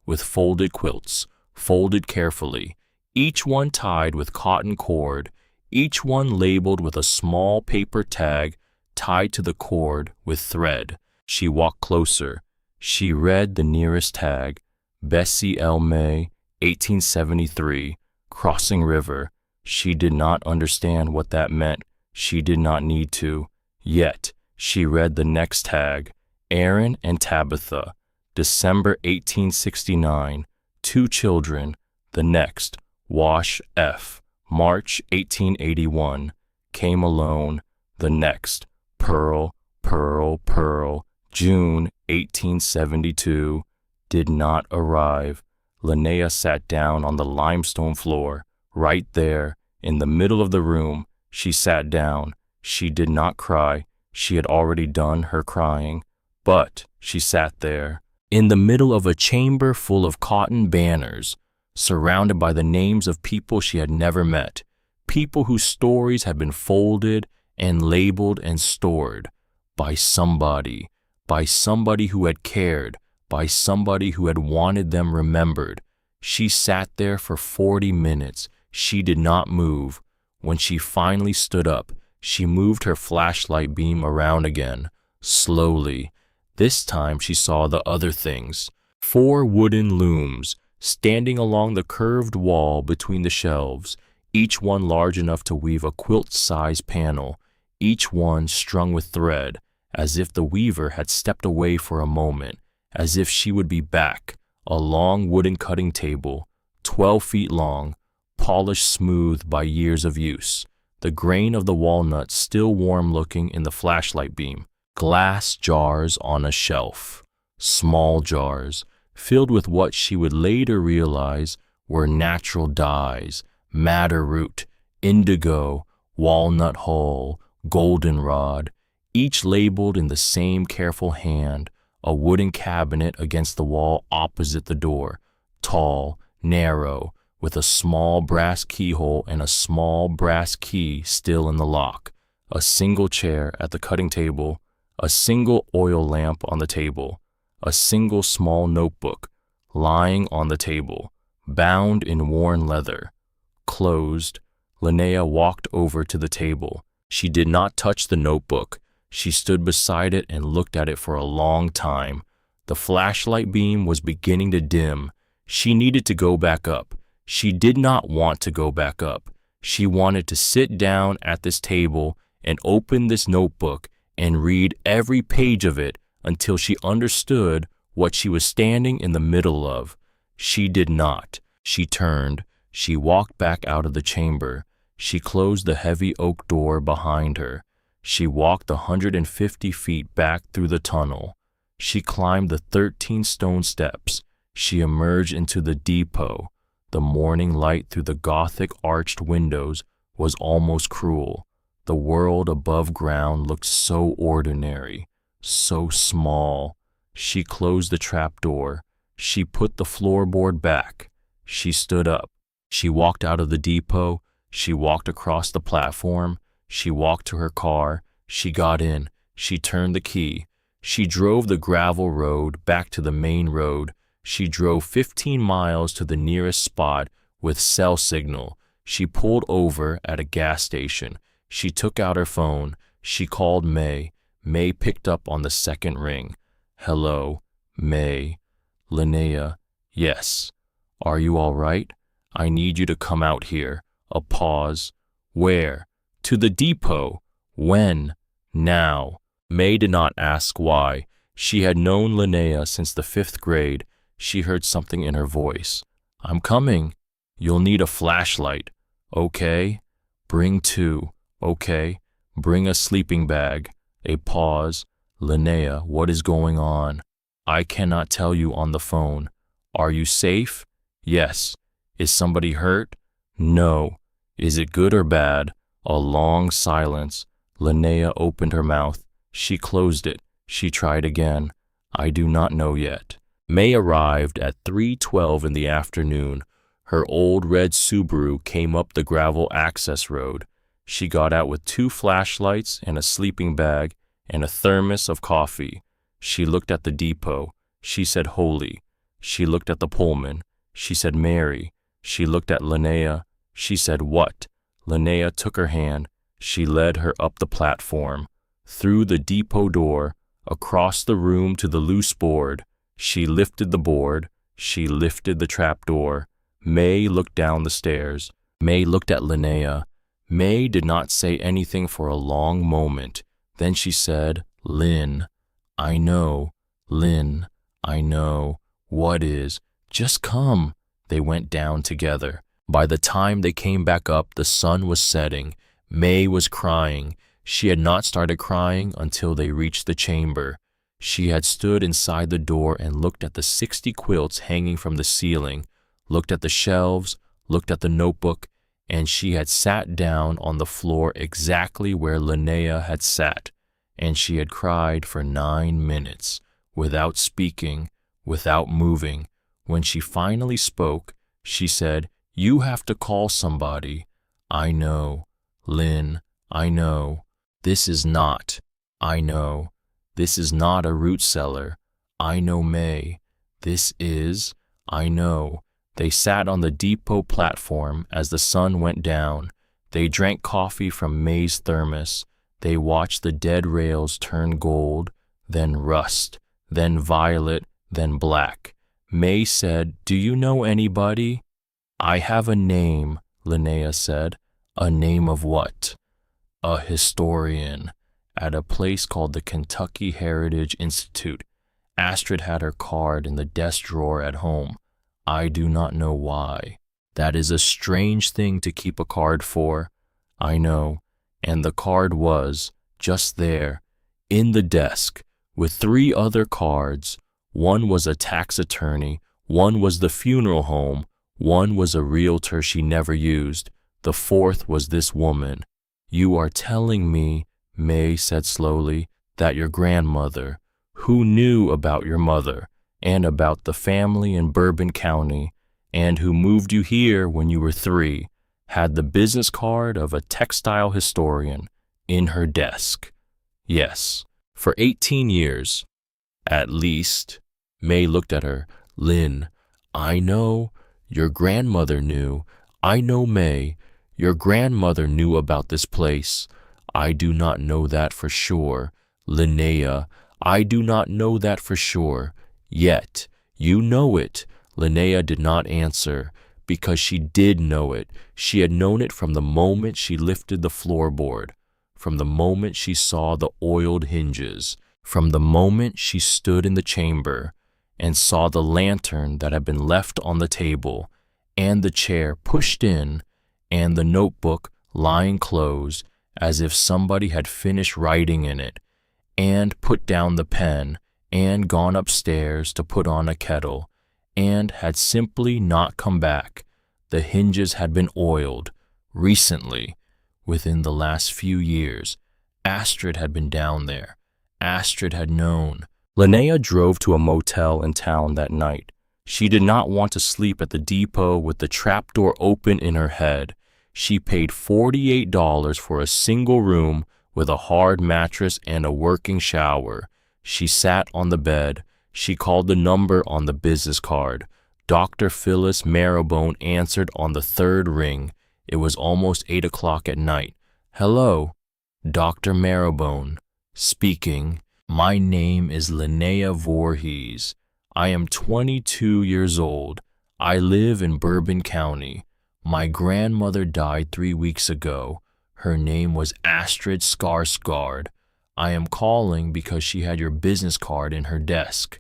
S1: with folded quilts, folded carefully, each one tied with cotton cord, each one labeled with a small paper tag tied to the cord with thread. She walked closer. She read the nearest tag: Bessie L. May, 1873, Crossing River. She did not understand what that meant. She did not need to. Yet, she read the next tag: Aaron and Tabitha, December 1869, 2 children. The next, Wash F., March 1881, came alone. The next, Pearl, June 1872, did not arrive. Linnea sat down on the limestone floor, right there, in the middle of the room. She sat down. She did not cry. She had already done her crying. But she sat there, in the middle of a chamber full of cotton banners, surrounded by the names of people she had never met, people whose stories had been folded and labeled and stored by somebody who had cared, by somebody who had wanted them remembered. She sat there for 40 minutes. She did not move. When she finally stood up, she moved her flashlight beam around again, slowly. This time she saw the other things: 4 wooden looms standing along the curved wall between the shelves, each one large enough to weave a quilt-sized panel, each one strung with thread, as if the weaver had stepped away for a moment, as if she would be back. A long wooden cutting table, 12 feet long, polished smooth by years of use, the grain of the walnut still warm-looking in the flashlight beam. Glass jars on a shelf, small jars, filled with what she would later realize were natural dyes, madder root, indigo, walnut hull, goldenrod, each labeled in the same careful hand, a wooden cabinet against the wall opposite the door, tall, narrow, with a small brass keyhole and a small brass key still in the lock, a single chair at the cutting table, a single oil lamp on the table, a single small notebook lying on the table, bound in worn leather. Closed, Linnea walked over to the table. She did not touch the notebook. She stood beside it and looked at it for a long time. The flashlight beam was beginning to dim. She needed to go back up. She did not want to go back up. She wanted to sit down at this table and open this notebook and read every page of it until she understood what she was standing in the middle of. She did not. She turned. She walked back out of the chamber. She closed the heavy oak door behind her. She walked 150 feet back through the tunnel. She climbed the 13 stone steps. She emerged into the depot. The morning light through the Gothic arched windows was almost cruel. The world above ground looked so ordinary, so small. She closed the trap door. She put the floorboard back. She stood up. She walked out of the depot. She walked across the platform. She walked to her car. She got in. She turned the key. She drove the gravel road back to the main road. She drove 15 miles to the nearest spot with cell signal. She pulled over at a gas station. She took out her phone. She called May. May picked up on the second ring. Hello, May. Linnea. Yes. Are you all right? I need you to come out here. A pause. Where? To the depot. When? Now. May did not ask why. She had known Linnea since the 5th grade. She heard something in her voice. I'm coming. You'll need a flashlight. Okay. Bring 2. Okay. Bring a sleeping bag. A pause. Linnea, what is going on? I cannot tell you on the phone. Are you safe? Yes. Is somebody hurt? No. Is it good or bad? A long silence. Linnea opened her mouth. She closed it. She tried again. I do not know yet. May arrived at 3:12 in the afternoon. Her old red Subaru came up the gravel access road. She got out with 2 flashlights and a sleeping bag and a thermos of coffee. She looked at the depot. She said Holy. She looked at the Pullman. She said Mary. She looked at Linnea. She said what? Linnea took her hand. She led her up the platform, through the depot door, across the room to the loose board. She lifted the board. She lifted the trap door. May looked down the stairs. May looked at Linnea. May did not say anything for a long moment. Then she said, Lynn. I know. Lynn. I know. What is? Just come. They went down together. By the time they came back up, the sun was setting. May was crying. She had not started crying until they reached the chamber. She had stood inside the door and looked at the 60 quilts hanging from the ceiling, looked at the shelves, looked at the notebook, and she had sat down on the floor exactly where Linnea had sat, and she had cried for 9 minutes, without speaking, without moving. When she finally spoke, she said, You have to call somebody. I know. Lynn, I know. This is not. I know. This is not a root cellar. I know May. This is. I know. They sat on the depot platform as the sun went down. They drank coffee from May's thermos. They watched the dead rails turn gold, then rust, then violet, then black. May said, Do you know anybody? I have a name, Linnea said. A name of what? A historian. At a place called the Kentucky Heritage Institute. Astrid had her card in the desk drawer at home. I do not know why. That is a strange thing to keep a card for. I know. And the card was, just there, in the desk, with 3 other cards, One was a tax attorney, one was the funeral home, one was a realtor she never used, the fourth was this woman. You are telling me, May said slowly, that your grandmother, who knew about your mother and about the family in Bourbon County, and who moved you here when you were 3, had the business card of a textile historian in her desk. Yes, for 18 years. At least. May looked at her. Lynn, I know. Your grandmother knew. I know, May. Your grandmother knew about this place. I do not know that for sure. Linnea, I do not know that for sure. Yet, you know it. Linnea did not answer, because she did know it. She had known it from the moment she lifted the floorboard, from the moment she saw the oiled hinges, from the moment she stood in the chamber and saw the lantern that had been left on the table, and the chair pushed in, and the notebook lying closed as if somebody had finished writing in it, and put down the pen, and gone upstairs to put on a kettle, and had simply not come back. The hinges had been oiled, recently, within the last few years. Astrid had been down there. Astrid had known. Linnea drove to a motel in town that night. She did not want to sleep at the depot with the trapdoor open in her head. She paid $48 for a single room with a hard mattress and a working shower. She sat on the bed. She called the number on the business card. Dr. Phyllis Marrowbone answered on the 3rd ring. It was almost 8 o'clock at night. Hello, Dr. Marrowbone. Speaking. My name is Linnea Voorhees. I am 22 years old. I live in Bourbon County. My grandmother died 3 weeks ago. Her name was Astrid Skarsgård. I am calling because she had your business card in her desk.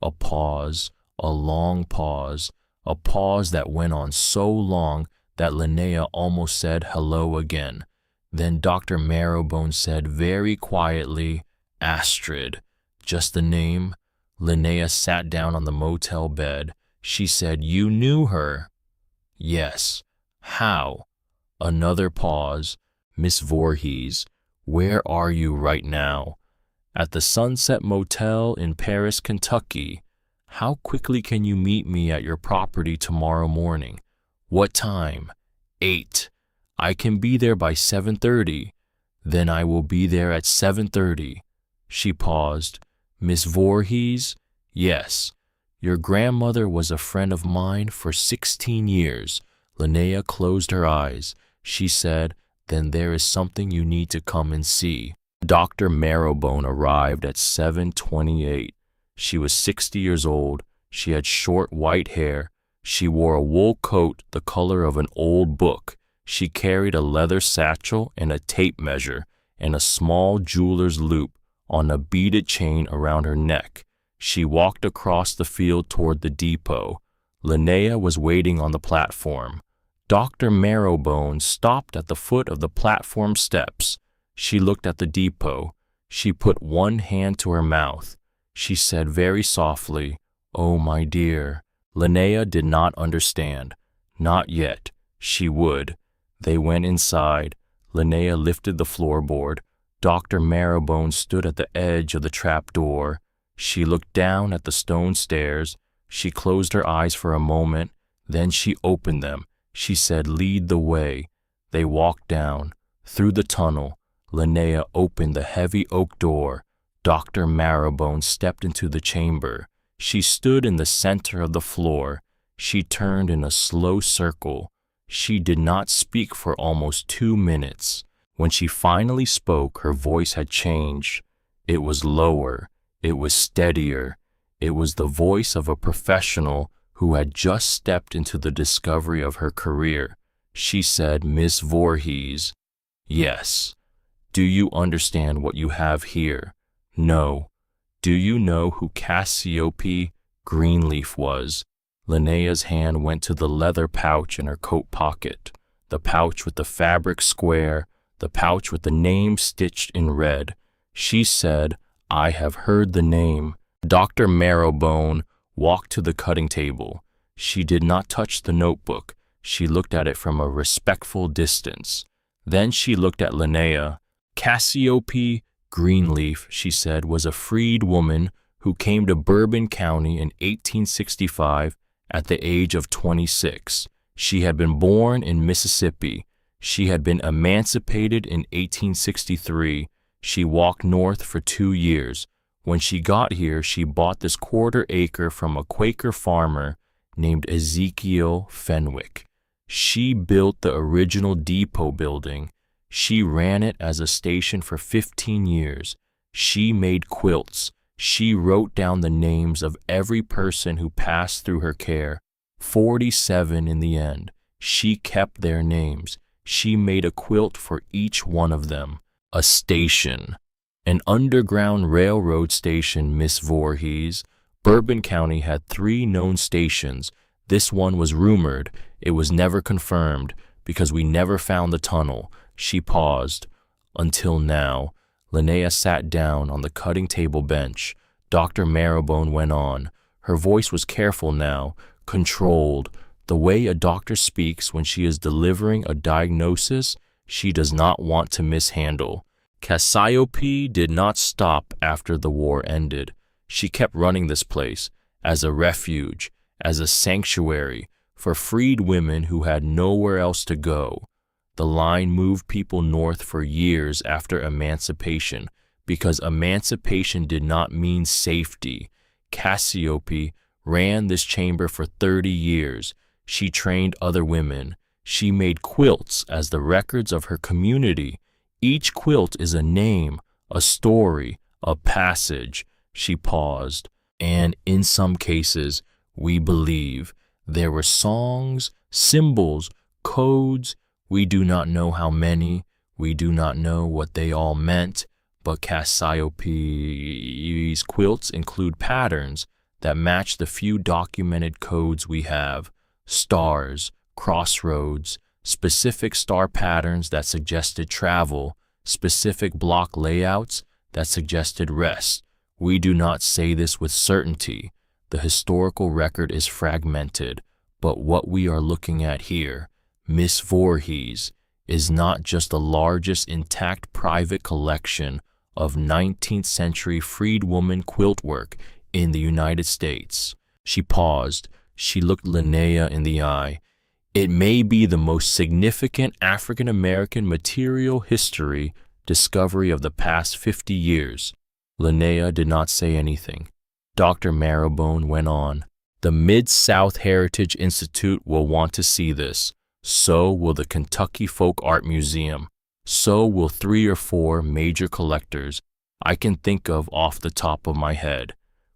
S1: A pause, a long pause, a pause that went on so long that Linnea almost said hello again. Then Dr. Marrowbone said very quietly, Astrid. Just the name? Linnea sat down on the motel bed. She said, You knew her? Yes. How? Another pause. Miss Voorhees, where are you right now? At the Sunset Motel in Paris, Kentucky. How quickly can you meet me at your property tomorrow morning? What time? 8. I can be there by 7:30. Then I will be there at 7:30. She paused. Miss Voorhees? Yes. Your grandmother was a friend of mine for 16 years. Linnea closed her eyes. She said, Then there is something you need to come and see. Dr. Marrowbone arrived at 7:28. She was 60 years old. She had short white hair. She wore a wool coat the color of an old book. She carried a leather satchel and a tape measure and a small jeweler's loop on a beaded chain around her neck. She walked across the field toward the depot. Linnea was waiting on the platform. Dr. Marrowbone stopped at the foot of the platform steps. She looked at the depot. She put one hand to her mouth. She said very softly, Oh, my dear. Linnea did not understand. Not yet. She would. They went inside. Linnea lifted the floorboard. Dr. Marrowbone stood at the edge of the trap door. She looked down at the stone stairs. She closed her eyes for a moment. Then she opened them. She said, Lead the way. They walked down. Through the tunnel, Linnea opened the heavy oak door. Dr. Marrowbone stepped into the chamber. She stood in the center of the floor. She turned in a slow circle. She did not speak for almost 2 minutes. When she finally spoke, her voice had changed. It was lower. It was steadier. It was the voice of a professional who had just stepped into the discovery of her career. She said, Miss Voorhees. Yes. Do you understand what you have here? No. Do you know who Cassiope Greenleaf was? Linnea's hand went to the leather pouch in her coat pocket, the pouch with the fabric square, the pouch with the name stitched in red. She said, I have heard the name. Dr. Marrowbone walked to the cutting table. She did not touch the notebook. She looked at it from a respectful distance. Then she looked at Linnea. Cassiope Greenleaf, she said, was a freed woman who came to Bourbon County in 1865 at the age of 26. She had been born in Mississippi. She had been emancipated in 1863. She walked north for 2 years. When she got here, she bought this quarter-acre from a Quaker farmer named Ezekiel Fenwick. She built the original depot building. She ran it as a station for 15 years. She made quilts. She wrote down the names of every person who passed through her care. 47 in the end. She kept their names. She made a quilt for each one of them. A station. An underground railroad station, Miss Voorhees. Bourbon County had 3 known stations. This one was rumored. It was never confirmed because we never found the tunnel. She paused. Until now. Linnea sat down on the cutting table bench. Dr. Marrowbone went on. Her voice was careful now, controlled. The way a doctor speaks when she is delivering a diagnosis she does not want to mishandle. Cassiope did not stop after the war ended. She kept running this place as a refuge, as a sanctuary for freed women who had nowhere else to go. The line moved people north for years after emancipation because emancipation did not mean safety. Cassiope ran this chamber for 30 years. She trained other women. She made quilts as the records of her community. Each quilt is a name, a story, a passage. She paused. And in some cases, we believe there were songs, symbols, codes. We do not know how many. We do not know what they all meant. But Cassiopei's quilts include patterns that match the few documented codes we have. Stars, crossroads, specific star patterns that suggested travel, specific block layouts that suggested rest. We do not say this with certainty. The historical record is fragmented, but what we are looking at here, Miss Voorhees, is not just the largest intact private collection of 19th century freedwoman quilt work in the United States. She paused. She looked Linnea in the eye. It may be the most significant African American material history discovery of the past 50 years. Linnea did not say anything. Dr. Marrowbone went on. The Mid-South Heritage Institute will want to see this. So will the Kentucky Folk Art Museum. So will 3 or 4 major collectors I can think of off the top of my head.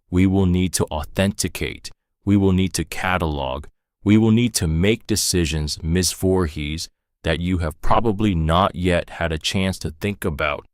S1: We will need to authenticate. We will need to catalog. We will need to make decisions, Ms. Voorhees, that you have probably not yet had a chance to think about.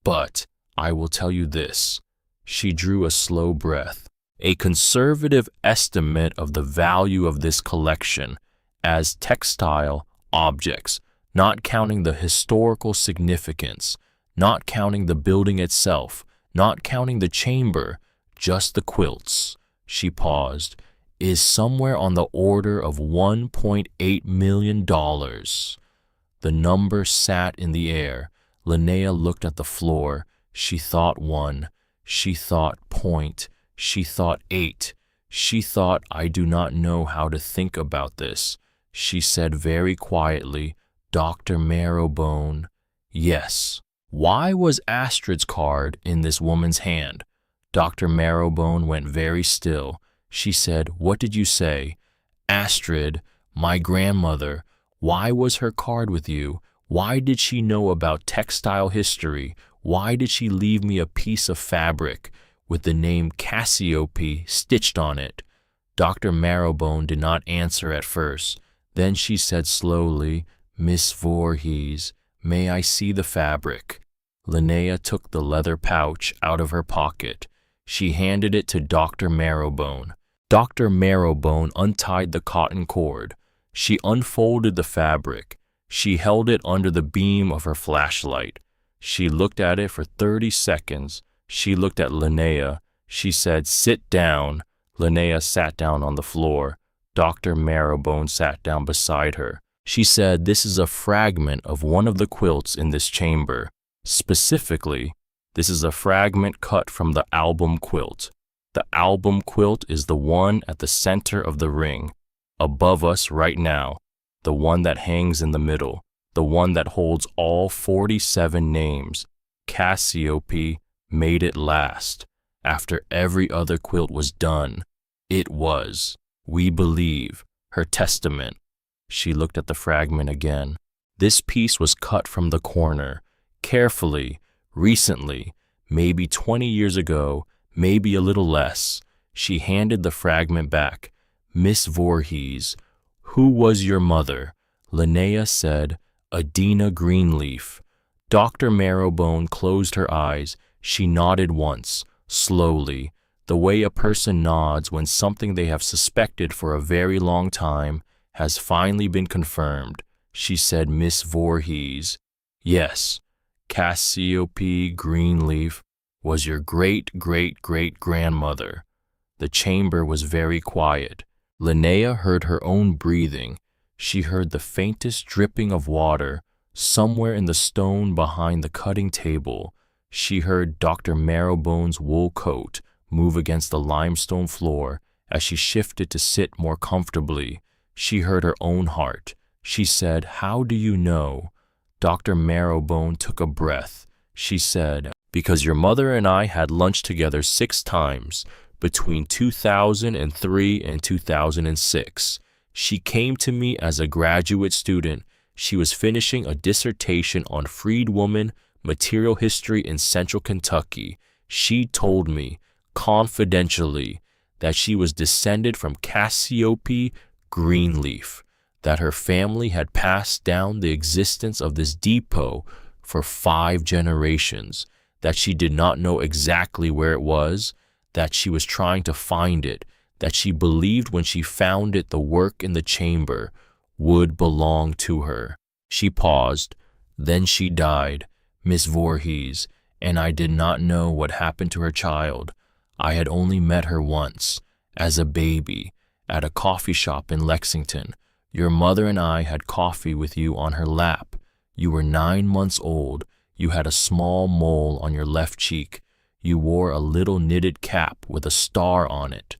S1: But I will tell you this. She drew a slow breath. A conservative estimate of the value of this collection as textile objects, not counting the historical significance, not counting the building itself, not counting the chamber, just the quilts. She paused. Is somewhere on the order of $1.8 million. The number sat in the air. Linnea looked at the floor. She thought 1. She thought point. She thought 8. She thought, I do not know how to think about this. She said very quietly, Dr. Marrowbone, yes. Why was Astrid's card in this woman's hand? Dr. Marrowbone went very still. She said, what did you say? Astrid, my grandmother. Why was her card with you? Why did she know about textile history? Why did she leave me a piece of fabric with the name Cassiope stitched on it? Dr. Marrowbone did not answer at first. Then she said slowly, Miss Voorhees, may I see the fabric? Linnea took the leather pouch out of her pocket. She handed it to Dr. Marrowbone. Dr. Marrowbone untied the cotton cord. She unfolded the fabric. She held it under the beam of her flashlight. She looked at it for 30 seconds. She looked at Linnea. She said, "Sit down." Linnea sat down on the floor. Dr. Marrowbone sat down beside her. She said, "This is a fragment of one of the quilts in this chamber. Specifically, this is a fragment cut from the album quilt. The album quilt is the one at the center of the ring, above us right now, the one that hangs in the middle, the one that holds all 47 names. Cassiope made it last. After every other quilt was done, it was, we believe, her testament." She looked at the fragment again. "This piece was cut from the corner, carefully, recently, maybe 20 years ago, maybe a little less." She handed the fragment back. "Miss Voorhees, who was your mother?" Linnea said, "Adina Greenleaf." Dr. Marrowbone closed her eyes. She nodded once, slowly, the way a person nods when something they have suspected for a very long time has finally been confirmed. She said, "Miss Voorhees, yes, Cassiope Greenleaf was your great-great-great-grandmother." The chamber was very quiet. Linnea heard her own breathing. She heard the faintest dripping of water somewhere in the stone behind the cutting table. She heard Dr. Marrowbone's wool coat move against the limestone floor as she shifted to sit more comfortably. She heard her own heart. She said, "How do you know?" Dr. Marrowbone took a breath. She said, "Because your mother and I had lunch together 6 times between 2003 and 2006. She came to me as a graduate student. She was finishing a dissertation on freedwoman material history in central Kentucky. She told me, confidentially, that she was descended from Cassiope Greenleaf, that her family had passed down the existence of this depot for 5 generations, that she did not know exactly where it was, that she was trying to find it, that she believed when she found it the work in the chamber would belong to her." She paused. "Then she died, Miss Voorhees, and I did not know what happened to her child. I had only met her once, as a baby, at a coffee shop in Lexington. Your mother and I had coffee with you on her lap. You were 9 months old. You had a small mole on your left cheek. You wore a little knitted cap with a star on it."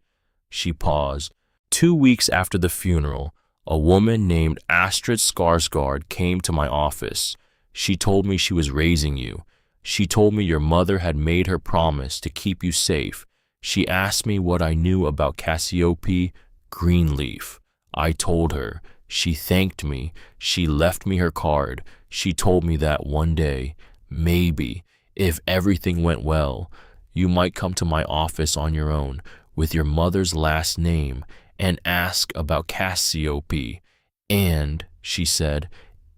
S1: She paused. 2 weeks after the funeral, a woman named Astrid Skarsgård came to my office. She told me she was raising you. She told me your mother had made her promise to keep you safe. She asked me what I knew about Cassiope Greenleaf. I told her. She thanked me. She left me her card. She told me that one day, maybe, if everything went well, you might come to my office on your own with your mother's last name and ask about Cassiope. And, she said,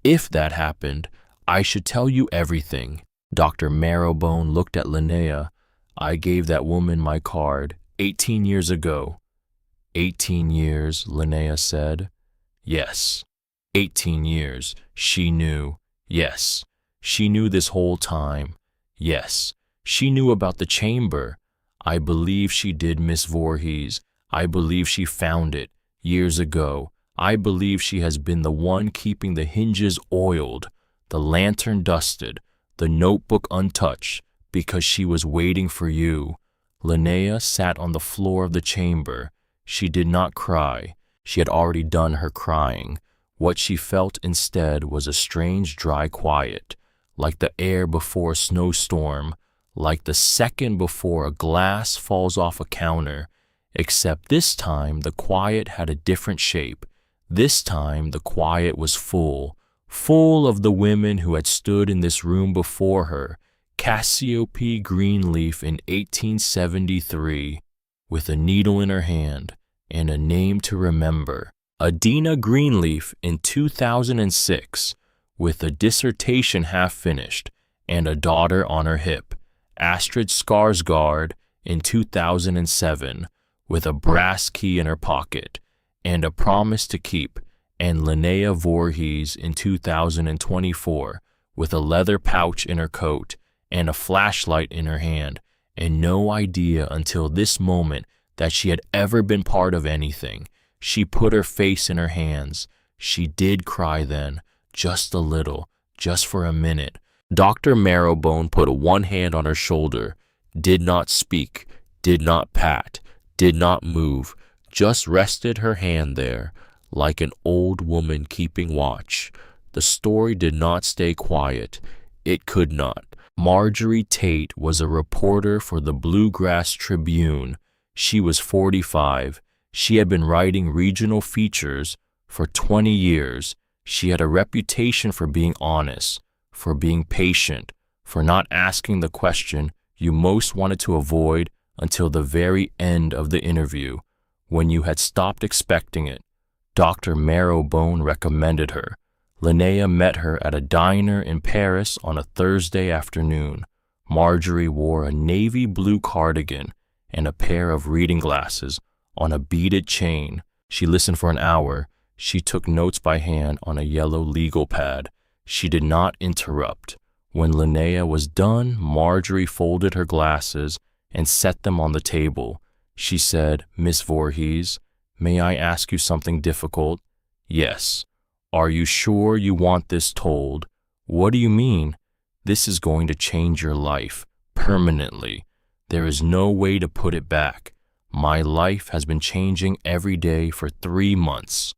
S1: if that happened, I should tell you everything. Dr. Marrowbone looked at Linnea. "I gave that woman my card 18 years ago." 18 years, Linnea said. "Yes, 18 years. She knew. Yes, she knew this whole time. Yes, she knew about the chamber. I believe she did, Miss Voorhees. I believe she found it years ago. I believe she has been the one keeping the hinges oiled, the lantern dusted, the notebook untouched, because she was waiting for you." Linnea sat on the floor of the chamber. She did not cry. She had already done her crying. What she felt instead was a strange dry quiet, like the air before a snowstorm, like the second before a glass falls off a counter, except this time the quiet had a different shape. This time the quiet was full of the women who had stood in this room before her, Cassiope Greenleaf in 1873, with a needle in her hand and a name to remember. Adina Greenleaf in 2006, with a dissertation half finished and a daughter on her hip. Astrid Skarsgård in 2007, with a brass key in her pocket and a promise to keep, and Linnea Voorhees in 2024, with a leather pouch in her coat and a flashlight in her hand and no idea until this moment that she had ever been part of anything. She put her face in her hands. She did cry then, just a little, just for a minute. Dr. Marrowbone put one hand on her shoulder, did not speak, did not pat, did not move, just rested her hand there, like an old woman keeping watch. The story did not stay quiet. It could not. Marjorie Tate was a reporter for the Bluegrass Tribune. She was 45. She had been writing regional features for 20 years. She had a reputation for being honest, for being patient, for not asking the question you most wanted to avoid until the very end of the interview, when you had stopped expecting it. Dr. Marrowbone recommended her. Linnea met her at a diner in Paris on a Thursday afternoon. Marjorie wore a navy blue cardigan and a pair of reading glasses on a beaded chain. She listened for an hour. She took notes by hand on a yellow legal pad. She did not interrupt. When Linnea was done, Marjorie folded her glasses and set them on the table. She said, "Miss Voorhees, may I ask you something difficult?" "Yes." "Are you sure you want this told?" "What do you mean?" "This is going to change your life, permanently. There is no way to put it back. My life has been changing every day for 3 months."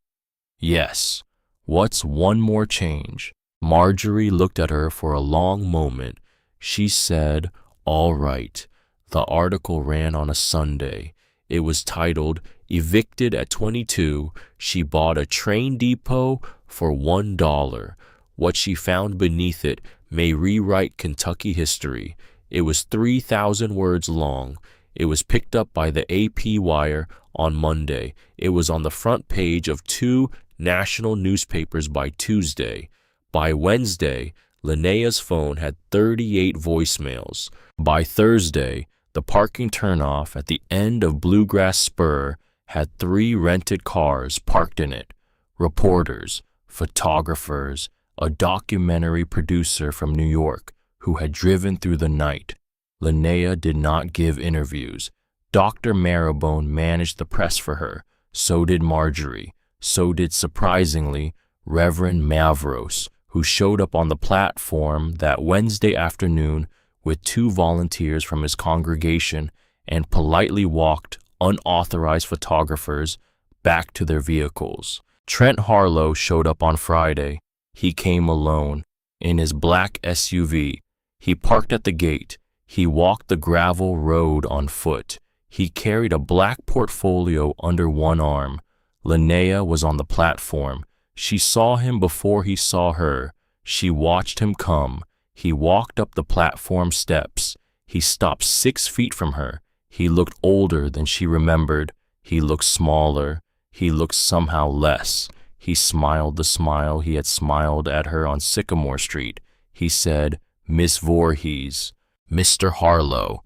S1: "Yes. What's one more change?" Marjorie looked at her for a long moment. She said, "All right." The article ran on a Sunday. It was titled, "Evicted at 22, she bought a train depot for $1. What she found beneath it may rewrite Kentucky history." It was 3,000 words long. It was picked up by the AP Wire on Monday. It was on the front page of 2 national newspapers by Tuesday. By Wednesday, Linnea's phone had 38 voicemails. By Thursday, the parking turnoff at the end of Bluegrass Spur had 3 rented cars parked in it. Reporters, photographers, a documentary producer from New York who had driven through the night. Linnea did not give interviews. Dr. Marrowbone managed the press for her. So did Marjorie. So did, surprisingly, Reverend Mavros, who showed up on the platform that Wednesday afternoon with 2 volunteers from his congregation and politely walked unauthorized photographers back to their vehicles. Trent Harlow showed up on Friday. He came alone, in his black SUV. He parked at the gate. He walked the gravel road on foot. He carried a black portfolio under one arm. Linnea was on the platform. She saw him before he saw her. She watched him come. He walked up the platform steps. He stopped 6 feet from her. He looked older than she remembered. He looked smaller. He looked somehow less. He smiled the smile he had smiled at her on Sycamore Street. He said, "Miss Voorhees." "Mr. Harlow,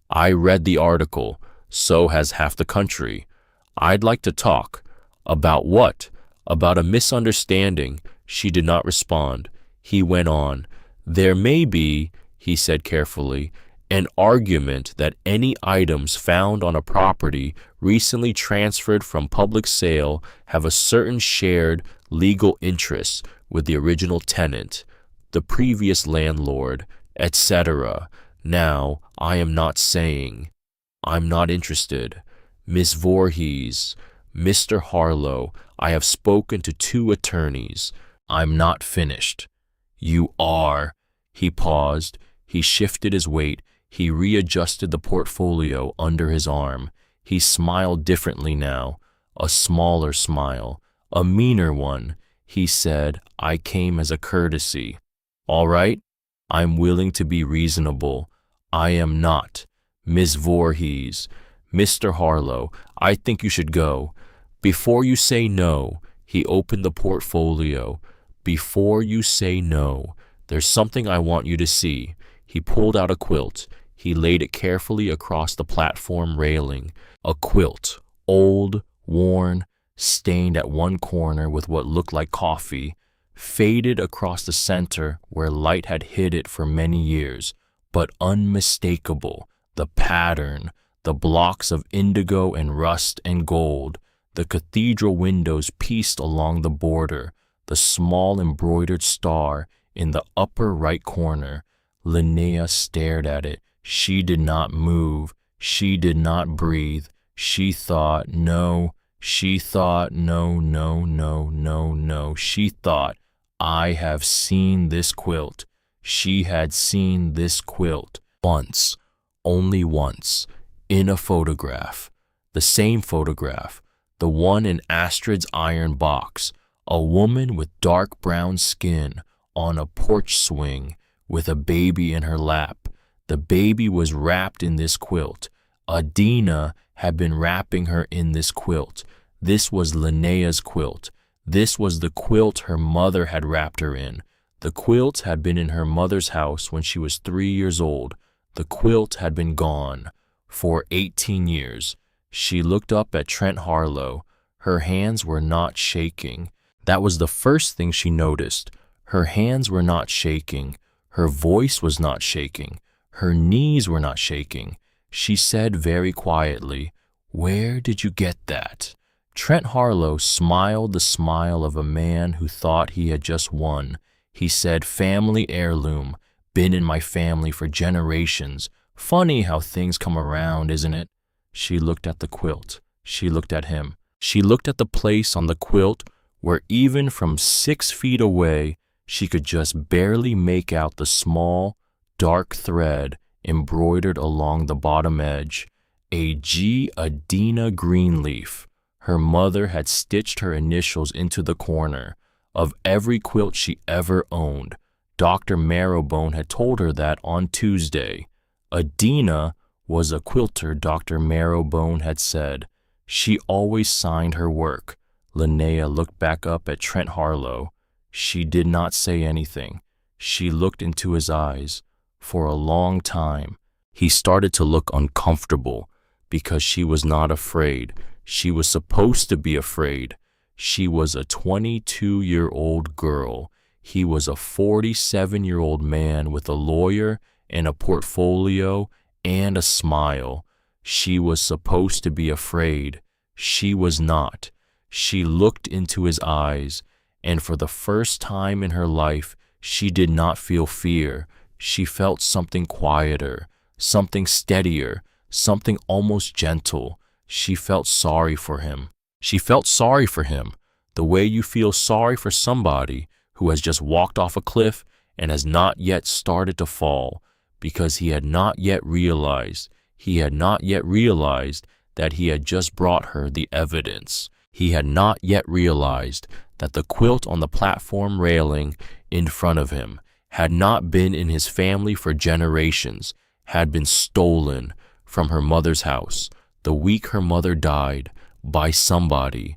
S1: I read the article. So has half the country. I'd like to talk." "About what?" "About a misunderstanding." She did not respond. He went on. "There may be," he said carefully, "an argument that any items found on a property recently transferred from public sale have a certain shared legal interest with the original tenant, the previous landlord, etc. Now, I am not saying. I'm not interested. Miss Voorhees, Mr. Harlow, I have spoken to 2 attorneys. I'm not finished." "You are." He paused. He shifted his weight. He readjusted the portfolio under his arm. He smiled differently now, a smaller smile, a meaner one. He said, "I came as a courtesy." "All right, I'm willing to be reasonable." "I am not." "Miss Voorhees, Mr. Harlow, I think you should go." "Before you say no," he opened the portfolio. "Before you say no, there's something I want you to see." He pulled out a quilt. He laid it carefully across the platform railing. A quilt, old, worn, stained at one corner with what looked like coffee, faded across the center where light had hid it for many years, but unmistakable, the pattern, the blocks of indigo and rust and gold, the cathedral windows pieced along the border, the small embroidered star in the upper right corner. Linnea stared at it. She did not move. She did not breathe. She thought, no. She thought, no, no, no, no, no. She thought, I have seen this quilt. She had seen this quilt once, only once, in a photograph. The same photograph, the one in Astrid's iron box, a woman with dark brown skin on a porch swing with a baby in her lap. The baby was wrapped in this quilt. Adina had been wrapping her in this quilt. This was Linnea's quilt. This was the quilt her mother had wrapped her in. The quilt had been in her mother's house when she was 3 years old. The quilt had been gone for 18 years. She looked up at Trent Harlow. Her hands were not shaking. That was the first thing she noticed. Her hands were not shaking. Her voice was not shaking. Her knees were not shaking. She said very quietly, "Where did you get that?" Trent Harlow smiled the smile of a man who thought he had just won. He said, "Family heirloom, been in my family for generations. Funny how things come around, isn't it?" She looked at the quilt. She looked at him. She looked at the place on the quilt where even from 6 feet away, she could just barely make out the small, dark thread embroidered along the bottom edge. A G. Adina Greenleaf. Her mother had stitched her initials into the corner of every quilt she ever owned. Dr. Marrowbone had told her that on Tuesday. Adina was a quilter, Dr. Marrowbone had said. She always signed her work. Linnea looked back up at Trent Harlow. She did not say anything. She looked into his eyes. For a long time, he started to look uncomfortable because she was not afraid. She was supposed to be afraid. She was a 22-year-old girl. He was a 47-year-old man with a lawyer and a portfolio and a smile. She was supposed to be afraid. She was not. She looked into his eyes, and for the first time in her life, she did not feel fear. She felt something quieter, something steadier, something almost gentle. She felt sorry for him. She felt sorry for him, the way you feel sorry for somebody who has just walked off a cliff and has not yet started to fall, because he had not yet realized that he had just brought her the evidence. He had not yet realized that the quilt on the platform railing in front of him had not been in his family for generations, had been stolen from her mother's house the week her mother died by somebody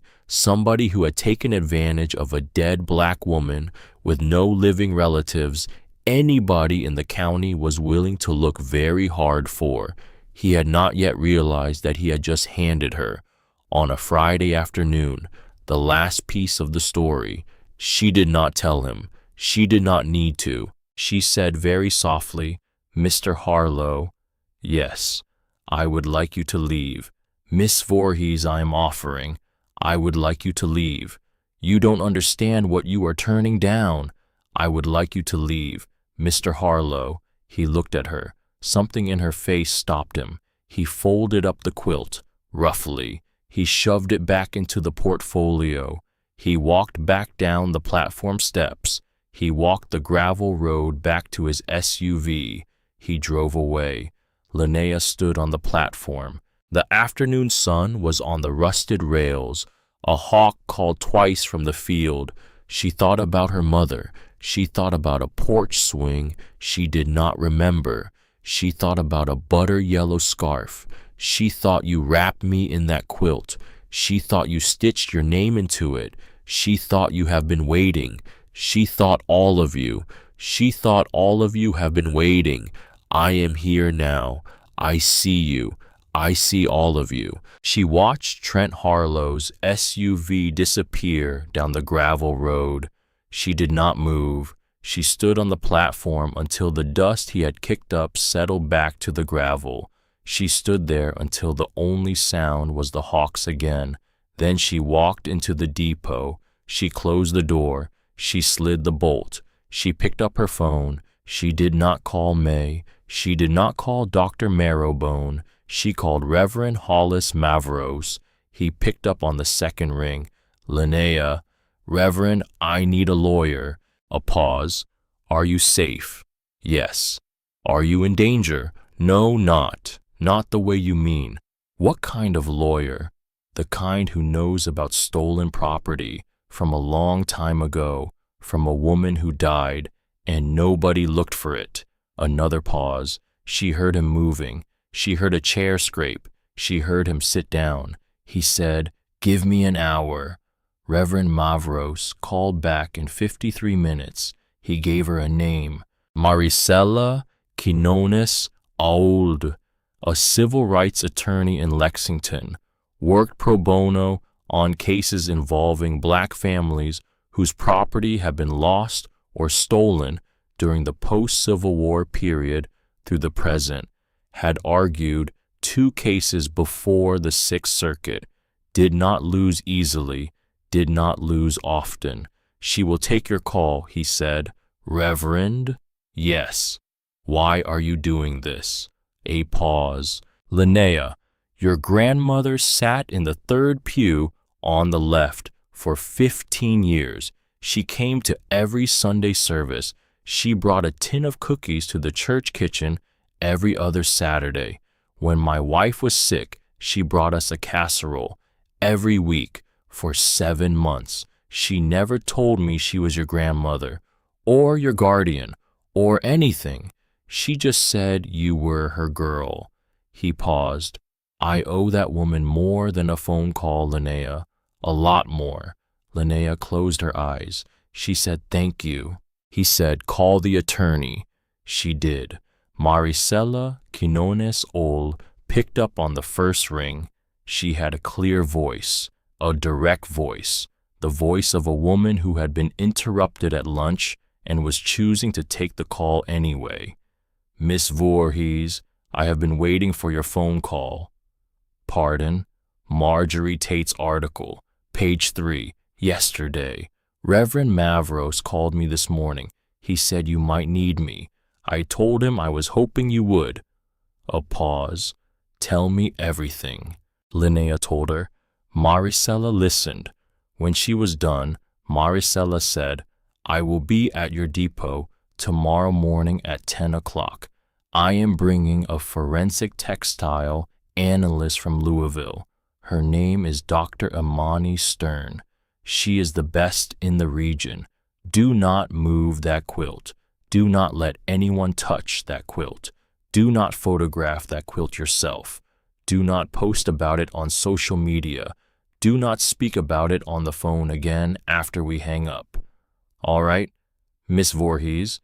S1: who had taken advantage of a dead black woman with no living relatives anybody in the county was willing to look very hard for. He had not yet realized that he had just handed her, on a Friday afternoon, the last piece of the story. She did not tell him. She did not need to. She said very softly, "Mr. Harlow, yes, I would like you to leave. Miss Voorhees, I am offering. I would like you to leave. You don't understand what you are turning down. I would like you to leave. Mr. Harlow." He looked at her. Something in her face stopped him. He folded up the quilt, roughly. He shoved it back into the portfolio. He walked back down the platform steps. He walked the gravel road back to his SUV. He drove away. Linnea stood on the platform. The afternoon sun was on the rusted rails. A hawk called twice from the field. She thought about her mother. She thought about a porch swing she did not remember. She thought about a butter yellow scarf. She thought you wrapped me in that quilt. She thought you stitched your name into it. She thought you have been waiting. She thought all of you. She thought all of you have been waiting. I am here now. I see you. I see all of you. She watched Trent Harlow's SUV disappear down the gravel road. She did not move. She stood on the platform until the dust he had kicked up settled back to the gravel. She stood there until the only sound was the hawks again. Then she walked into the depot. She closed the door. She slid the bolt. She picked up her phone. She did not call May. She did not call Dr. Marrowbone. She called Reverend Hollis Mavros. He picked up on the second ring. Linnea. Reverend, I need a lawyer. A pause. Are you safe? Yes. Are you in danger? No, not. Not the way you mean. What kind of lawyer? The kind who knows about stolen property from a long time ago, from a woman who died, and nobody looked for it. Another pause. She heard him moving. She heard a chair scrape. She heard him sit down. He said, "Give me an hour." Reverend Mavros called back in 53 minutes. He gave her a name, Maricela Quinones Auld, a civil rights attorney in Lexington, worked pro bono on cases involving black families whose property had been lost or stolen during the post-Civil War period through the present, had argued 2 cases before the Sixth Circuit, did not lose easily, did not lose often. She will take your call, he said. Reverend? Yes. Why are you doing this? A pause. Linnea, your grandmother sat in the 3rd pew on the left for 15 years. She came to every Sunday service. She brought a tin of cookies to the church kitchen every other Saturday. When my wife was sick, she brought us a casserole every week for 7 months. She never told me she was your grandmother or your guardian or anything. She just said you were her girl. He paused. I owe that woman more than a phone call, Linnea. A lot more. Linnea closed her eyes. She said, thank you. He said, call the attorney. She did. Maricela Quinones Ol picked up on the first ring. She had a clear voice, a direct voice, the voice of a woman who had been interrupted at lunch and was choosing to take the call anyway. Miss Voorhees, I have been waiting for your phone call. Pardon? Marjorie Tate's article, page 3, yesterday. Reverend Mavros called me this morning. He said you might need me. I told him I was hoping you would. A pause. Tell me everything, Linnea told her. Maricela listened. When she was done, Maricela said, I will be at your depot tomorrow morning at 10 o'clock. I am bringing a forensic textile analyst from Louisville. Her name is Dr. Imani Stern. She is the best in the region. Do not move that quilt. Do not let anyone touch that quilt. Do not photograph that quilt yourself. Do not post about it on social media. Do not speak about it on the phone again after we hang up. All right, Miss Voorhees?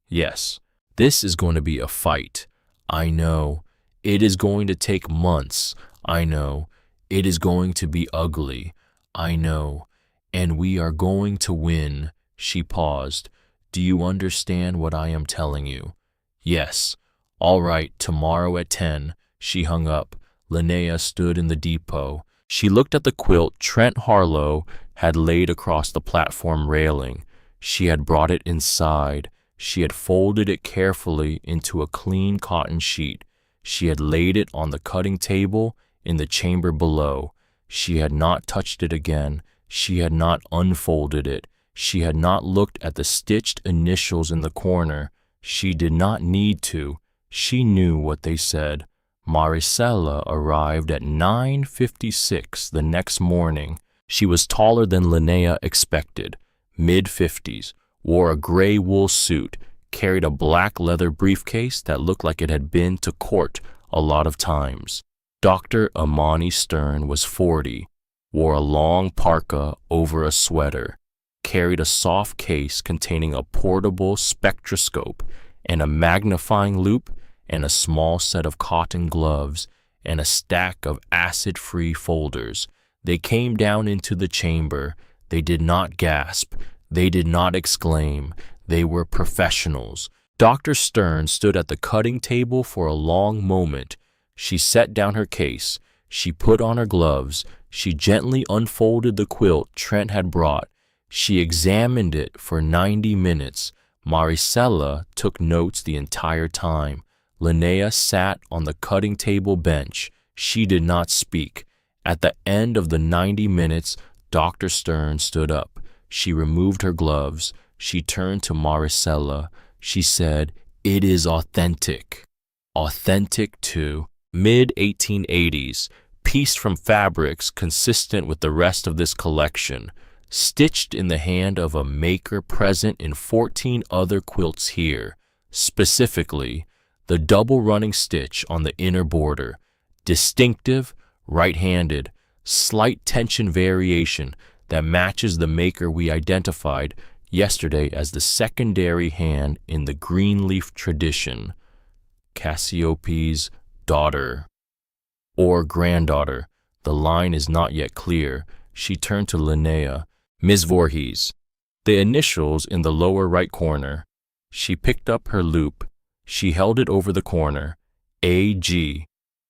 S1: Yes, this is going to be a fight. I know. It is going to take months. I know. It is going to be ugly. I know. And we are going to win. She paused. Do you understand what I am telling you? Yes. All right, tomorrow at 10. She hung up. Linnea stood in the depot. She looked at the quilt Trent Harlow had laid across the platform railing. She had brought it inside. She had folded it carefully into a clean cotton sheet. She had laid it on the cutting table in the chamber below. She had not touched it again. She had not unfolded it. She had not looked at the stitched initials in the corner. She did not need to. She knew what they said. Maricela arrived at 9:56 the next morning. She was taller than Linnea expected, mid-50s, wore a gray wool suit, carried a black leather briefcase that looked like it had been to court a lot of times. Dr. Imani Stern was 40, wore a long parka over a sweater, carried a soft case containing a portable spectroscope and a magnifying loupe and a small set of cotton gloves and a stack of acid-free folders. They came down into the chamber. They did not gasp. They did not exclaim. They were professionals. Dr. Stern stood at the cutting table for a long moment. She set down her case. She put on her gloves. She gently unfolded the quilt Trent had brought. She examined it for 90 minutes. Maricela took notes the entire time. Linnea sat on the cutting table bench. She did not speak. At the end of the 90 minutes, Dr. Stern stood up. She removed her gloves. She turned to Maricela. She said, "It is authentic." Authentic to mid-1880s, pieced from fabrics consistent with the rest of this collection, stitched in the hand of a maker present in 14 other quilts here, specifically the double running stitch on the inner border, distinctive, right-handed, slight tension variation that matches the maker we identified yesterday as the secondary hand in the Greenleaf tradition, Cassiopei's daughter or granddaughter. The line is not yet clear. She turned to Linnea. "Ms. Voorhees." The initials in the lower right corner. She picked up her loop. She held it over the corner. A.G.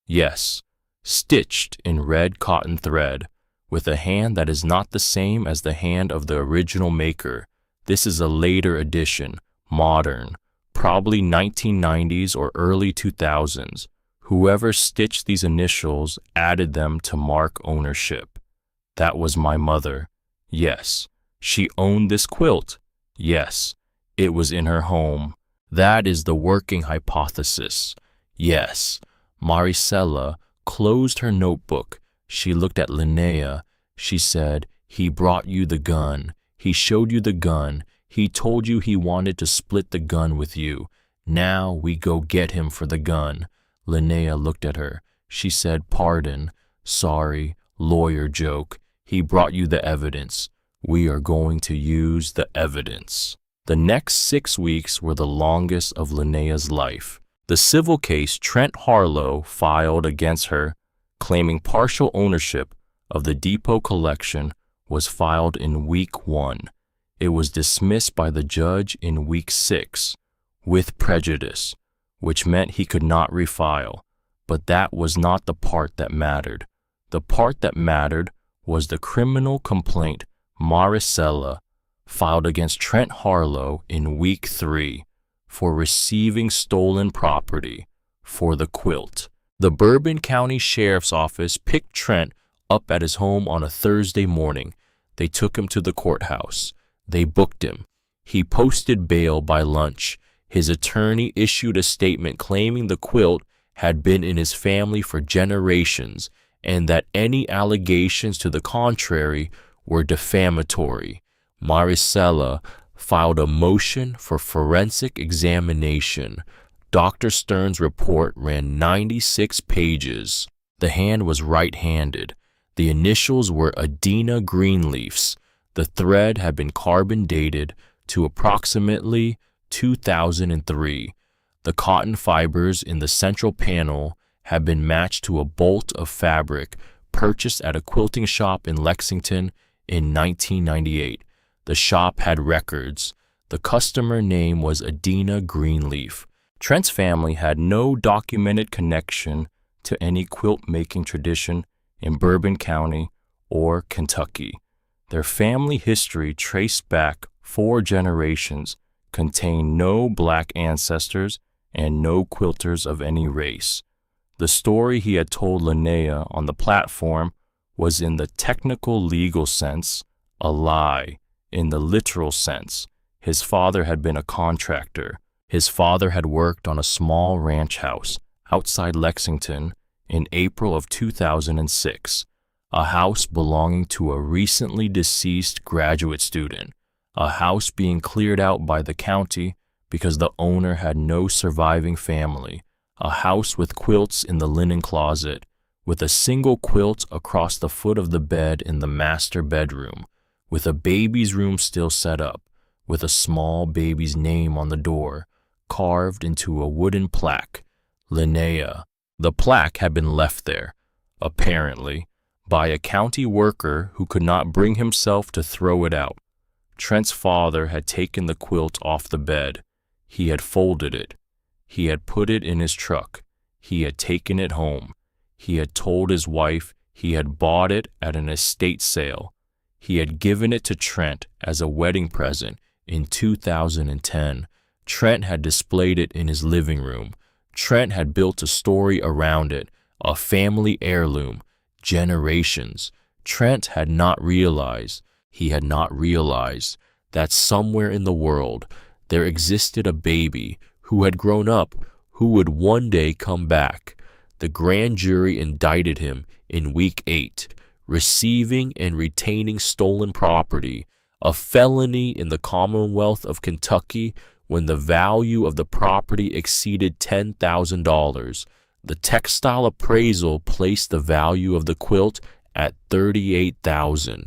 S1: Yes, stitched in red cotton thread, with a hand that is not the same as the hand of the original maker. This is a later edition, modern, probably 1990s or early 2000s. Whoever stitched these initials added them to mark ownership. That was my mother. Yes. She owned this quilt. Yes. It was in her home. That is the working hypothesis. Yes. Maricela closed her notebook. She looked at Linnea. She said, "He brought you the gun. He showed you the gun. He told you he wanted to split the gun with you. Now we go get him for the gun." Linnea looked at her. She said, "Pardon. Sorry. Lawyer joke. He brought you the evidence. We are going to use the evidence." The next 6 weeks were the longest of Linnea's life. The civil case Trent Harlow filed against her, claiming partial ownership of the depot collection, was filed in week 1. It was dismissed by the judge in week 6, with prejudice, which meant he could not refile. But that was not the part that mattered. The part that mattered was the criminal complaint Maricela filed against Trent Harlow in week 3 for receiving stolen property for the quilt. The Bourbon County Sheriff's Office picked Trent up at his home on a Thursday morning. They took him to the courthouse. They booked him. He posted bail by lunch. His attorney issued a statement claiming the quilt had been in his family for generations and that any allegations to the contrary were defamatory. Maricela filed a motion for forensic examination. Dr. Stern's report ran 96 pages. The hand was right-handed. The initials were Adina Greenleaf's. The thread had been carbon dated to approximately 2003. The cotton fibers in the central panel had been matched to a bolt of fabric purchased at a quilting shop in Lexington in 1998. The shop had records. The customer name was Adina Greenleaf. Trent's family had no documented connection to any quilt-making tradition in Bourbon County or Kentucky. Their family history traced back 4 generations contained no black ancestors and no quilters of any race. The story he had told Linnea on the platform was in the technical legal sense a lie. In the literal sense, his father had been a contractor. His father had worked on a small ranch house outside Lexington in April of 2006, a house belonging to a recently deceased graduate student, a house being cleared out by the county because the owner had no surviving family, a house with quilts in the linen closet, with a single quilt across the foot of the bed in the master bedroom, with a baby's room still set up, with a small baby's name on the door, carved into a wooden plaque, Linnea. The plaque had been left there, apparently, by a county worker who could not bring himself to throw it out. Trent's father had taken the quilt off the bed. He had folded it. He had put it in his truck. He had taken it home. He had told his wife he had bought it at an estate sale. He had given it to Trent as a wedding present in 2010. Trent had displayed it in his living room. Trent had built a story around it, a family heirloom, generations. Trent had not realized, he had not realized, that somewhere in the world there existed a baby who had grown up, who would one day come back. The grand jury indicted him in week 8, receiving and retaining stolen property, a felony in the Commonwealth of Kentucky when the value of the property exceeded $10,000. The textile appraisal placed the value of the quilt at $38,000.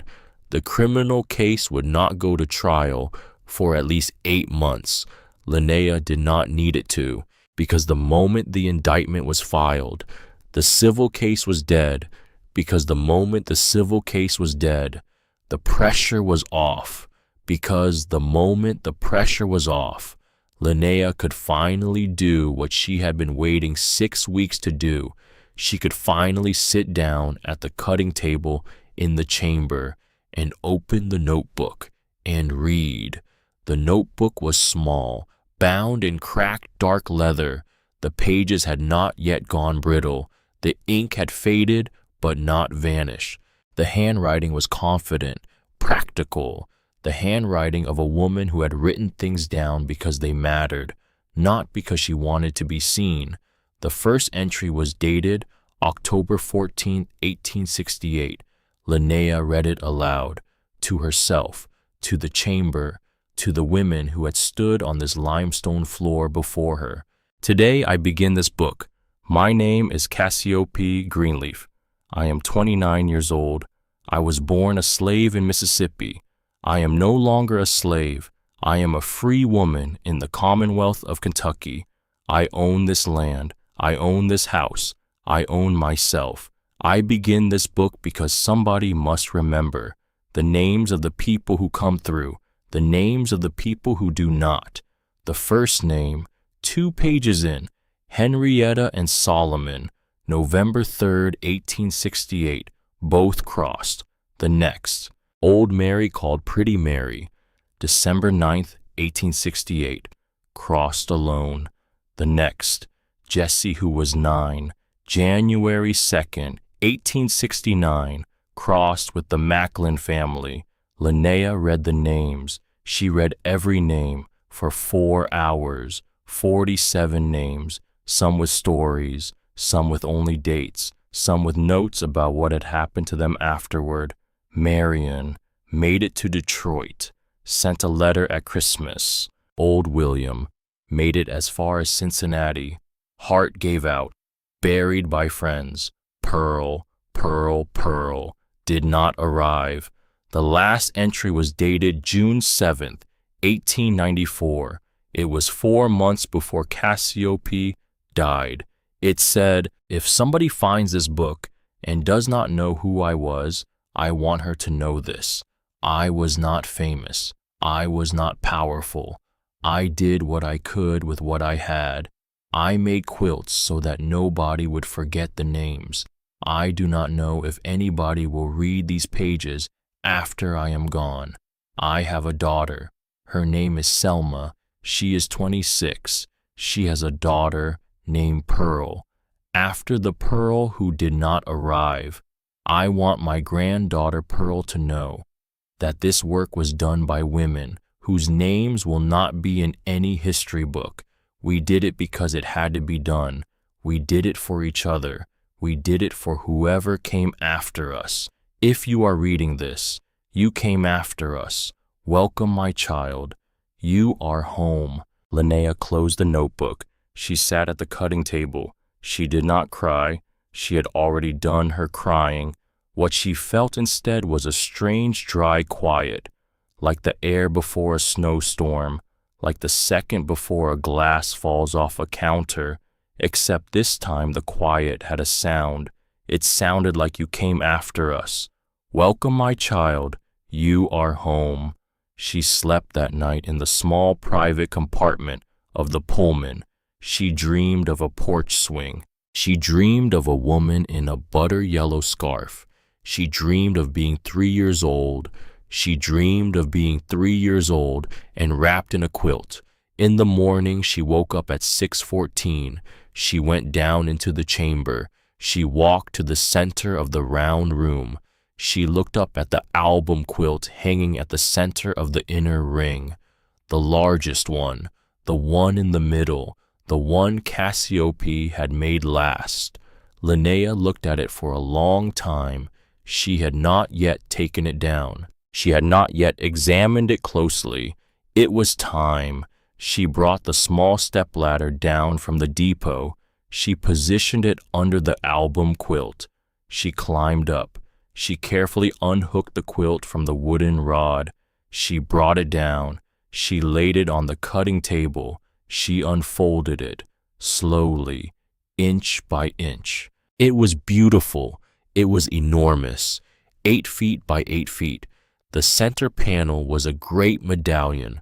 S1: The criminal case would not go to trial for at least 8 months. Linnea did not need it to, because the moment the indictment was filed, the civil case was dead. Because the moment the civil case was dead, the pressure was off. Because the moment the pressure was off, Linnea could finally do what she had been waiting 6 weeks to do. She could finally sit down at the cutting table in the chamber and open the notebook and read. The notebook was small, bound in cracked dark leather. The pages had not yet gone brittle. The ink had faded but not vanished. The handwriting was confident, practical, the handwriting of a woman who had written things down because they mattered, not because she wanted to be seen. The first entry was dated October 14, 1868. Linnea read it aloud, to herself, to the chamber, to the women who had stood on this limestone floor before her. Today I begin this book. My name is Cassiope Greenleaf. I am 29 years old. I was born a slave in Mississippi. I am no longer a slave. I am a free woman in the Commonwealth of Kentucky. I own this land. I own this house. I own myself. I begin this book because somebody must remember the names of the people who come through, the names of the people who do not. The first name, 2 pages in, Henrietta and Solomon, November 3rd, 1868, both crossed. The next, Old Mary called Pretty Mary, December 9th, 1868, crossed alone. The next, Jessie who was 9, January 2nd, 1869, crossed with the Macklin family. Linnea read the names. She read every name for 4 hours, 47 names, some with stories, some with only dates, some with notes about what had happened to them afterward. Marion made it to Detroit, sent a letter at Christmas. Old William made it as far as Cincinnati. Heart gave out, buried by friends. Pearl, Pearl, Pearl did not arrive. The last entry was dated June 7th, 1894. It was 4 months before Cassiope died. It said, if somebody finds this book and does not know who I was, I want her to know this. I was not famous. I was not powerful. I did what I could with what I had. I made quilts so that nobody would forget the names. I do not know if anybody will read these pages after I am gone. I have a daughter. Her name is Selma. She is 26. She has a daughter named Pearl. After the Pearl who did not arrive, I want my granddaughter Pearl to know that this work was done by women whose names will not be in any history book. We did it because it had to be done. We did it for each other. We did it for whoever came after us. If you are reading this, you came after us. Welcome, my child. You are home. Linnea closed the notebook. She sat at the cutting table. She did not cry. She had already done her crying. What she felt instead was a strange dry quiet, like the air before a snowstorm, like the second before a glass falls off a counter, except this time the quiet had a sound. It sounded like you came after us. Welcome, my child. You are home. She slept that night in the small private compartment of the Pullman. She dreamed of a porch swing She dreamed of a woman in a butter yellow scarf. She dreamed of being 3 years old. She dreamed of being 3 years old and wrapped in a quilt. In the morning, she woke up at 6:14. She went down into the chamber. She walked to the center of the round room. She looked up at the album quilt hanging at the center of the inner ring. The largest one, the one in the middle, the one Cassiope had made last. Linnea looked at it for a long time. She had not yet taken it down. She had not yet examined it closely. It was time. She brought the small stepladder down from the depot. She positioned it under the album quilt. She climbed up. She carefully unhooked the quilt from the wooden rod. She brought it down. She laid it on the cutting table. She unfolded it, slowly, inch by inch. It was beautiful. It was enormous, 8 feet by 8 feet. The center panel was a great medallion,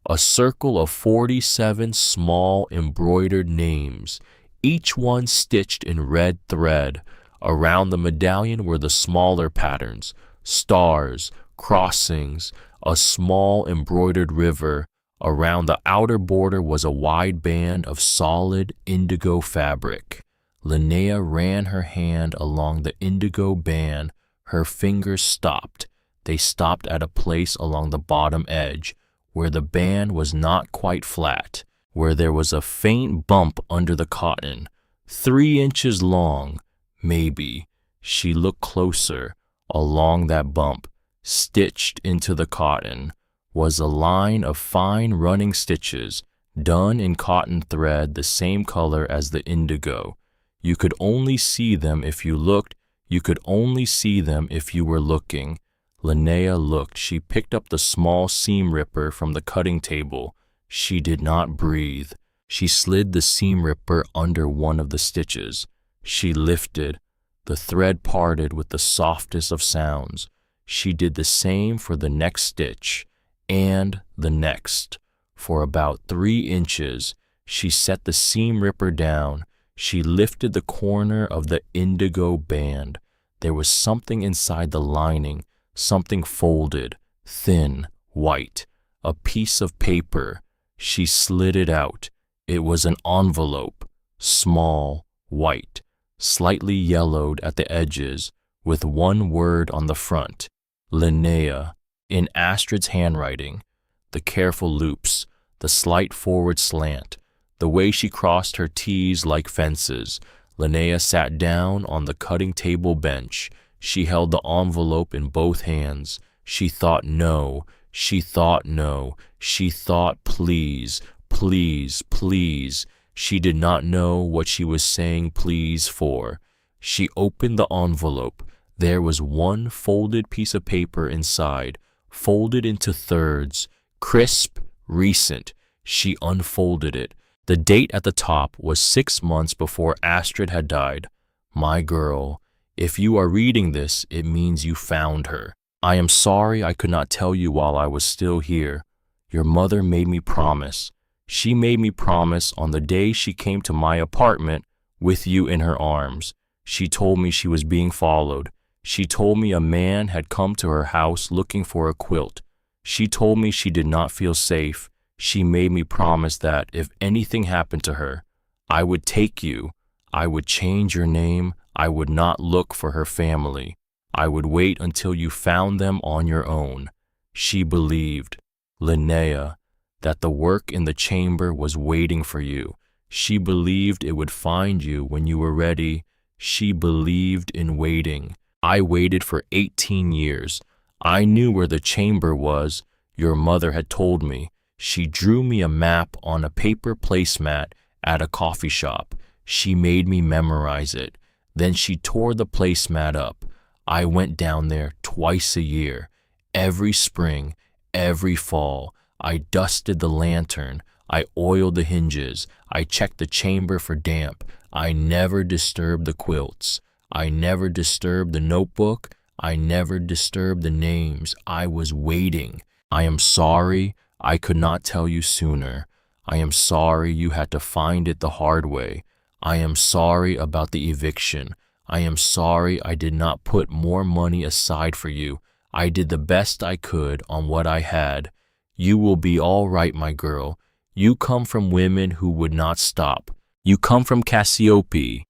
S1: a circle of 47 small embroidered names, each one stitched in red thread. Around the medallion were the smaller patterns, stars, crossings, a small embroidered river. Around the outer border was a wide band of solid indigo fabric. Linnea ran her hand along the indigo band. Her fingers stopped. They stopped at a place along the bottom edge, where the band was not quite flat, where there was a faint bump under the cotton, 3 inches long, maybe. She looked closer. Along that bump, stitched into the cotton, was a line of fine running stitches, done in cotton thread the same color as the indigo. You could only see them if you looked. You could only see them if you were looking. Linnea looked. She picked up the small seam ripper from the cutting table. She did not breathe. She slid the seam ripper under one of the stitches. She lifted. The thread parted with the softest of sounds. She did the same for the next stitch, and the next. For about 3 inches, she set the seam ripper down. She lifted the corner of the indigo band. There was something inside the lining, something folded, thin, white, a piece of paper. She slid it out. It was an envelope, small, white, slightly yellowed at the edges, with one word on the front, Linnea, in Astrid's handwriting. The careful loops, the slight forward slant, the way she crossed her T's like fences. Linnea sat down on the cutting table bench. She held the envelope in both hands. She thought no. She thought no. She thought please, please, please. She did not know what she was saying please for. She opened the envelope. There was one folded piece of paper inside, folded into thirds, crisp, recent. She unfolded it. The date at the top was 6 months before Astrid had died. My girl, if you are reading this, it means you found her. I am sorry I could not tell you while I was still here. Your mother made me promise. She made me promise on the day she came to my apartment with you in her arms. She told me she was being followed. She told me a man had come to her house looking for a quilt. She told me she did not feel safe. She made me promise that if anything happened to her, I would take you. I would change your name. I would not look for her family. I would wait until you found them on your own. She believed, Linnea, that the work in the chamber was waiting for you. She believed it would find you when you were ready. She believed in waiting. I waited for 18 years. I knew where the chamber was. Your mother had told me. She drew me a map on a paper placemat at a coffee shop. She made me memorize it. Then she tore the placemat up. I went down there twice a year. Every spring, every fall. I dusted the lantern. I oiled the hinges. I checked the chamber for damp. I never disturbed the quilts. I never disturbed the notebook. I never disturbed the names. I was waiting. I am sorry I could not tell you sooner. I am sorry you had to find it the hard way. I am sorry about the eviction. I am sorry I did not put more money aside for you. I did the best I could on what I had. You will be all right, my girl. You come from women who would not stop. You come from Cassiope.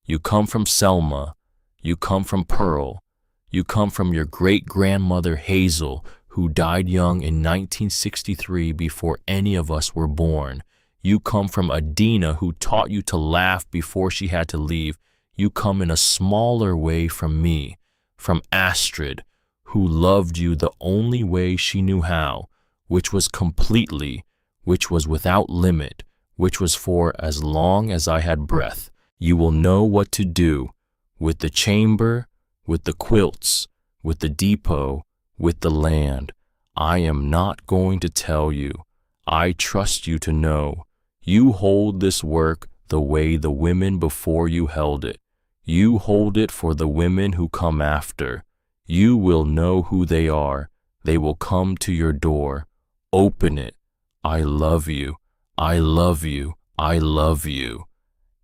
S1: You come from Selma. You come from Pearl. You come from your great-grandmother Hazel, who died young in 1963 before any of us were born. You come from Adina, who taught you to laugh before she had to leave. You come in a smaller way from me, from Astrid, who loved you the only way she knew how, which was completely, which was without limit, which was for as long as I had breath. You will know what to do with the chamber, with the quilts, with the depot, with the land. I am not going to tell you. I trust you to know. You hold this work the way the women before you held it. You hold it for the women who come after. You will know who they are. They will come to your door. Open it. I love you. I love you. I love you.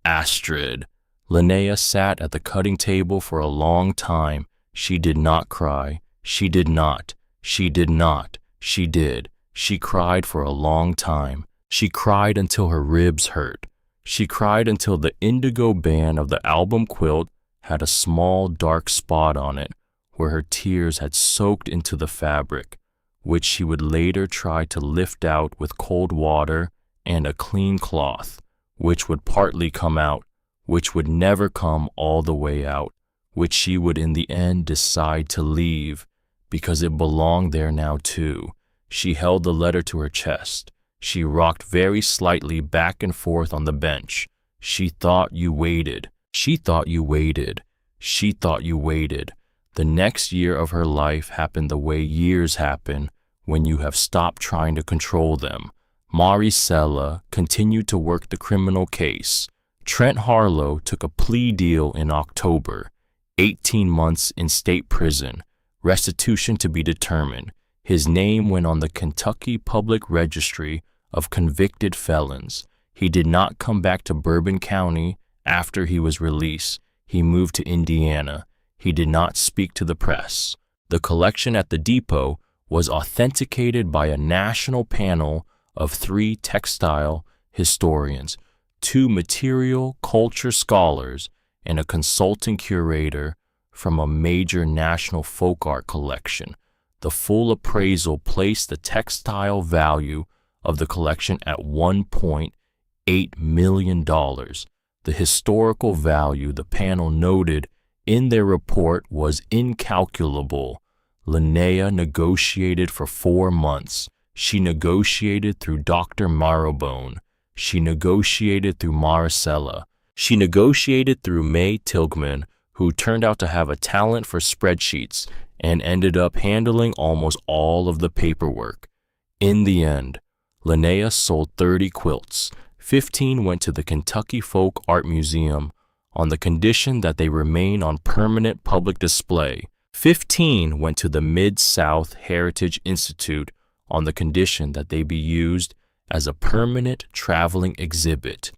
S1: Astrid. Linnea sat at the cutting table for a long time. She did not cry. She did not. She did not. She did. She cried for a long time. She cried until her ribs hurt. She cried until the indigo band of the album quilt had a small dark spot on it where her tears had soaked into the fabric, which she would later try to lift out with cold water and a clean cloth, which would partly come out, which would never come all the way out, which she would in the end decide to leave because it belonged there now too. She held the letter to her chest. She rocked very slightly back and forth on the bench. She thought you waited. She thought you waited. She thought you waited. The next year of her life happened the way years happen when you have stopped trying to control them. Maricela continued to work the criminal case. Trent Harlow took a plea deal in October, 18 months in state prison, restitution to be determined. His name went on the Kentucky Public Registry of convicted felons. He did not come back to Bourbon County after he was released. He moved to Indiana. He did not speak to the press. The collection at the depot was authenticated by a national panel of 3 textile historians, 2 material culture scholars, and a consulting curator from a major national folk art collection. The full appraisal placed the textile value of the collection at $1.8 million. The historical value, the panel noted in their report, was incalculable. Linnea negotiated for 4 months. She negotiated through Dr. Marrowbone. She negotiated through Maricela. She negotiated through May Tilgman, who turned out to have a talent for spreadsheets and ended up handling almost all of the paperwork. In the end, Linnea sold 30 quilts. 15 went to the Kentucky Folk Art Museum on the condition that they remain on permanent public display. 15 went to the Mid-South Heritage Institute on the condition that they be used as a permanent traveling exhibit,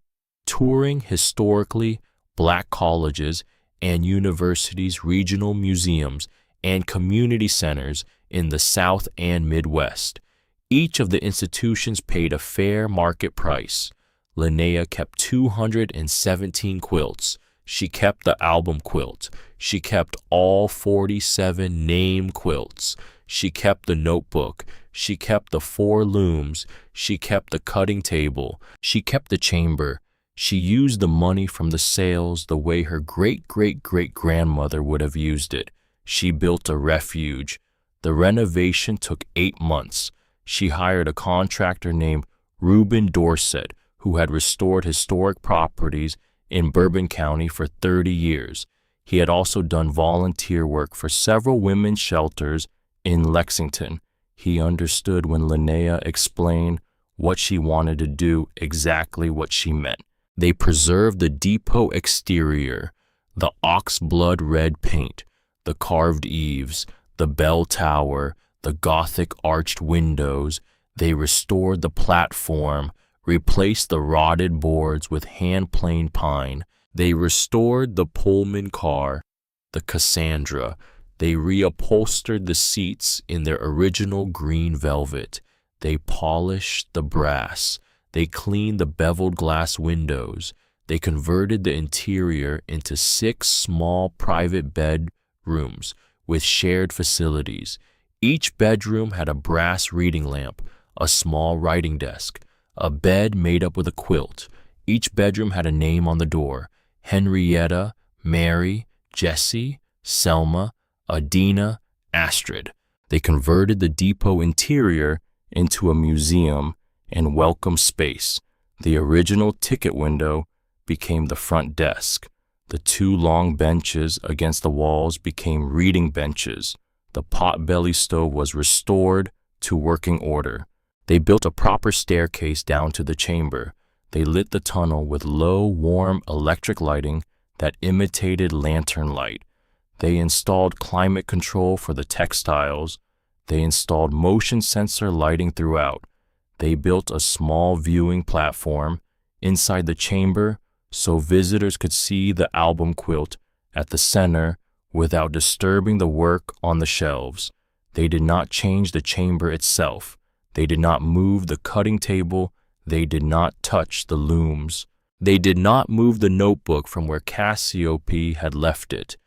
S1: touring historically Black colleges and universities, regional museums, and community centers in the South and Midwest. Each of the institutions paid a fair market price. Linnea kept 217 quilts. She kept the album quilt. She kept all 47 name quilts. She kept the notebook. She kept the 4 looms. She kept the cutting table. She kept the chamber. She used the money from the sales the way her great-great-great-grandmother would have used it. She built a refuge. The renovation took 8 months. She hired a contractor named Reuben Dorset, who had restored historic properties in Bourbon County for 30 years. He had also done volunteer work for several women's shelters in Lexington. He understood when Linnea explained what she wanted to do, exactly what she meant. They preserved the depot exterior, the oxblood red paint, the carved eaves, the bell tower, the Gothic arched windows. They restored the platform, replaced the rotted boards with hand-planed pine. They restored the Pullman car, the Cassandra. They reupholstered the seats in their original green velvet. They polished the brass. They cleaned the beveled glass windows. They converted the interior into 6 small private bedrooms with shared facilities. Each bedroom had a brass reading lamp, a small writing desk, a bed made up with a quilt. Each bedroom had a name on the door: Henrietta, Mary, Jessie, Selma, Adina, Astrid. They converted the depot interior into a museum and welcome space. The original ticket window became the front desk. The 2 long benches against the walls became reading benches. The potbelly stove was restored to working order. They built a proper staircase down to the chamber. They lit the tunnel with low, warm electric lighting that imitated lantern light. They installed climate control for the textiles. They installed motion sensor lighting throughout. They built a small viewing platform inside the chamber so visitors could see the album quilt at the center without disturbing the work on the shelves. They did not change the chamber itself. They did not move the cutting table. They did not touch the looms. They did not move the notebook from where Cassiope had left it.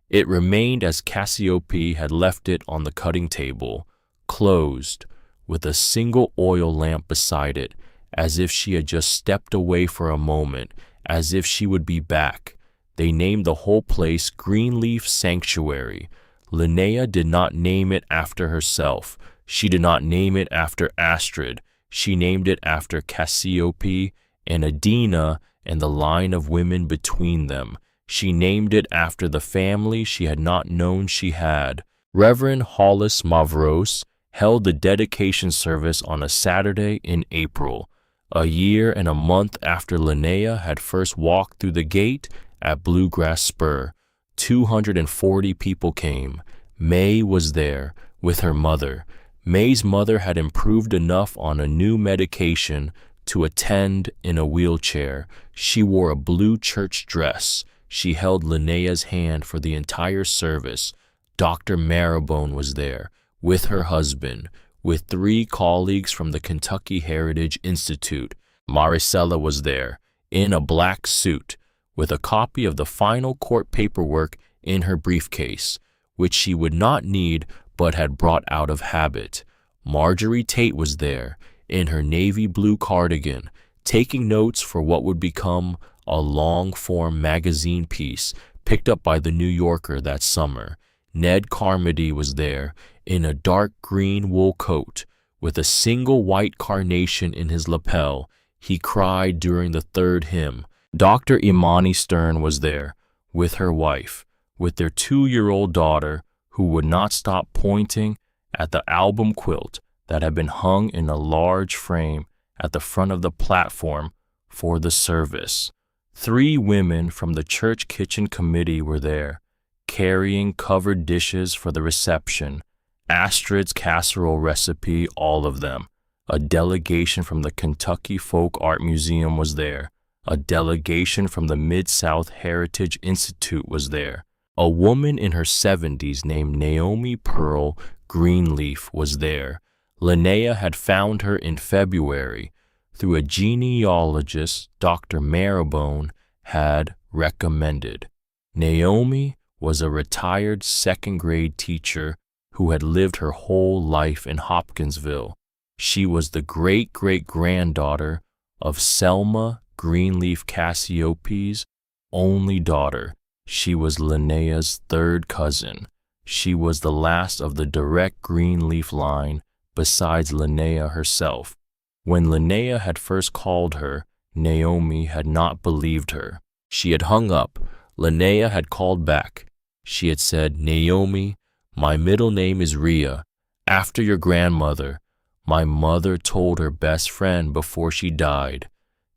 S1: It remained as Cassiope had left it on the cutting table, closed, with a single oil lamp beside it, as if she had just stepped away for a moment, as if she would be back. They named the whole place Greenleaf Sanctuary. Linnea did not name it after herself. She did not name it after Astrid. She named it after Cassiope and Adina and the line of women between them. She named it after the family she had not known she had. Reverend Hollis Mavros held the dedication service on a Saturday in April, a year and a month after Linnea had first walked through the gate at Bluegrass Spur. 240 people came. May was there with her mother. May's mother had improved enough on a new medication to attend in a wheelchair. She wore a blue church dress. She held Linnea's hand for the entire service. Dr. Marrowbone was there, with her husband, with 3 colleagues from the Kentucky Heritage Institute. Maricela was there, in a black suit, with a copy of the final court paperwork in her briefcase, which she would not need but had brought out of habit. Marjorie Tate was there, in her navy blue cardigan, taking notes for what would become a long-form magazine piece picked up by the New Yorker that summer. Ned Carmody was there, in a dark green wool coat, with a single white carnation in his lapel. He cried during the 3rd hymn. Dr. Imani Stern was there, with her wife, with their 2-year-old daughter, who would not stop pointing at the album quilt that had been hung in a large frame at the front of the platform for the service. 3 women from the church kitchen committee were there, carrying covered dishes for the reception, Astrid's casserole recipe, all of them. A delegation from the Kentucky Folk Art Museum was there. A delegation from the Mid-South Heritage Institute was there. A woman in her 70s named Naomi Pearl Greenleaf was there. Linnea had found her in February through a genealogist Dr. Marrowbone had recommended. Naomi was a retired 2nd-grade teacher who had lived her whole life in Hopkinsville. She was the great-great-granddaughter of Selma Greenleaf Cassiope's only daughter. She was Linnea's 3rd cousin. She was the last of the direct Greenleaf line besides Linnea herself. When Linnea had first called her, Naomi had not believed her. She had hung up. Linnea had called back. She had said, "Naomi, my middle name is Rhea, after your grandmother. My mother told her best friend before she died."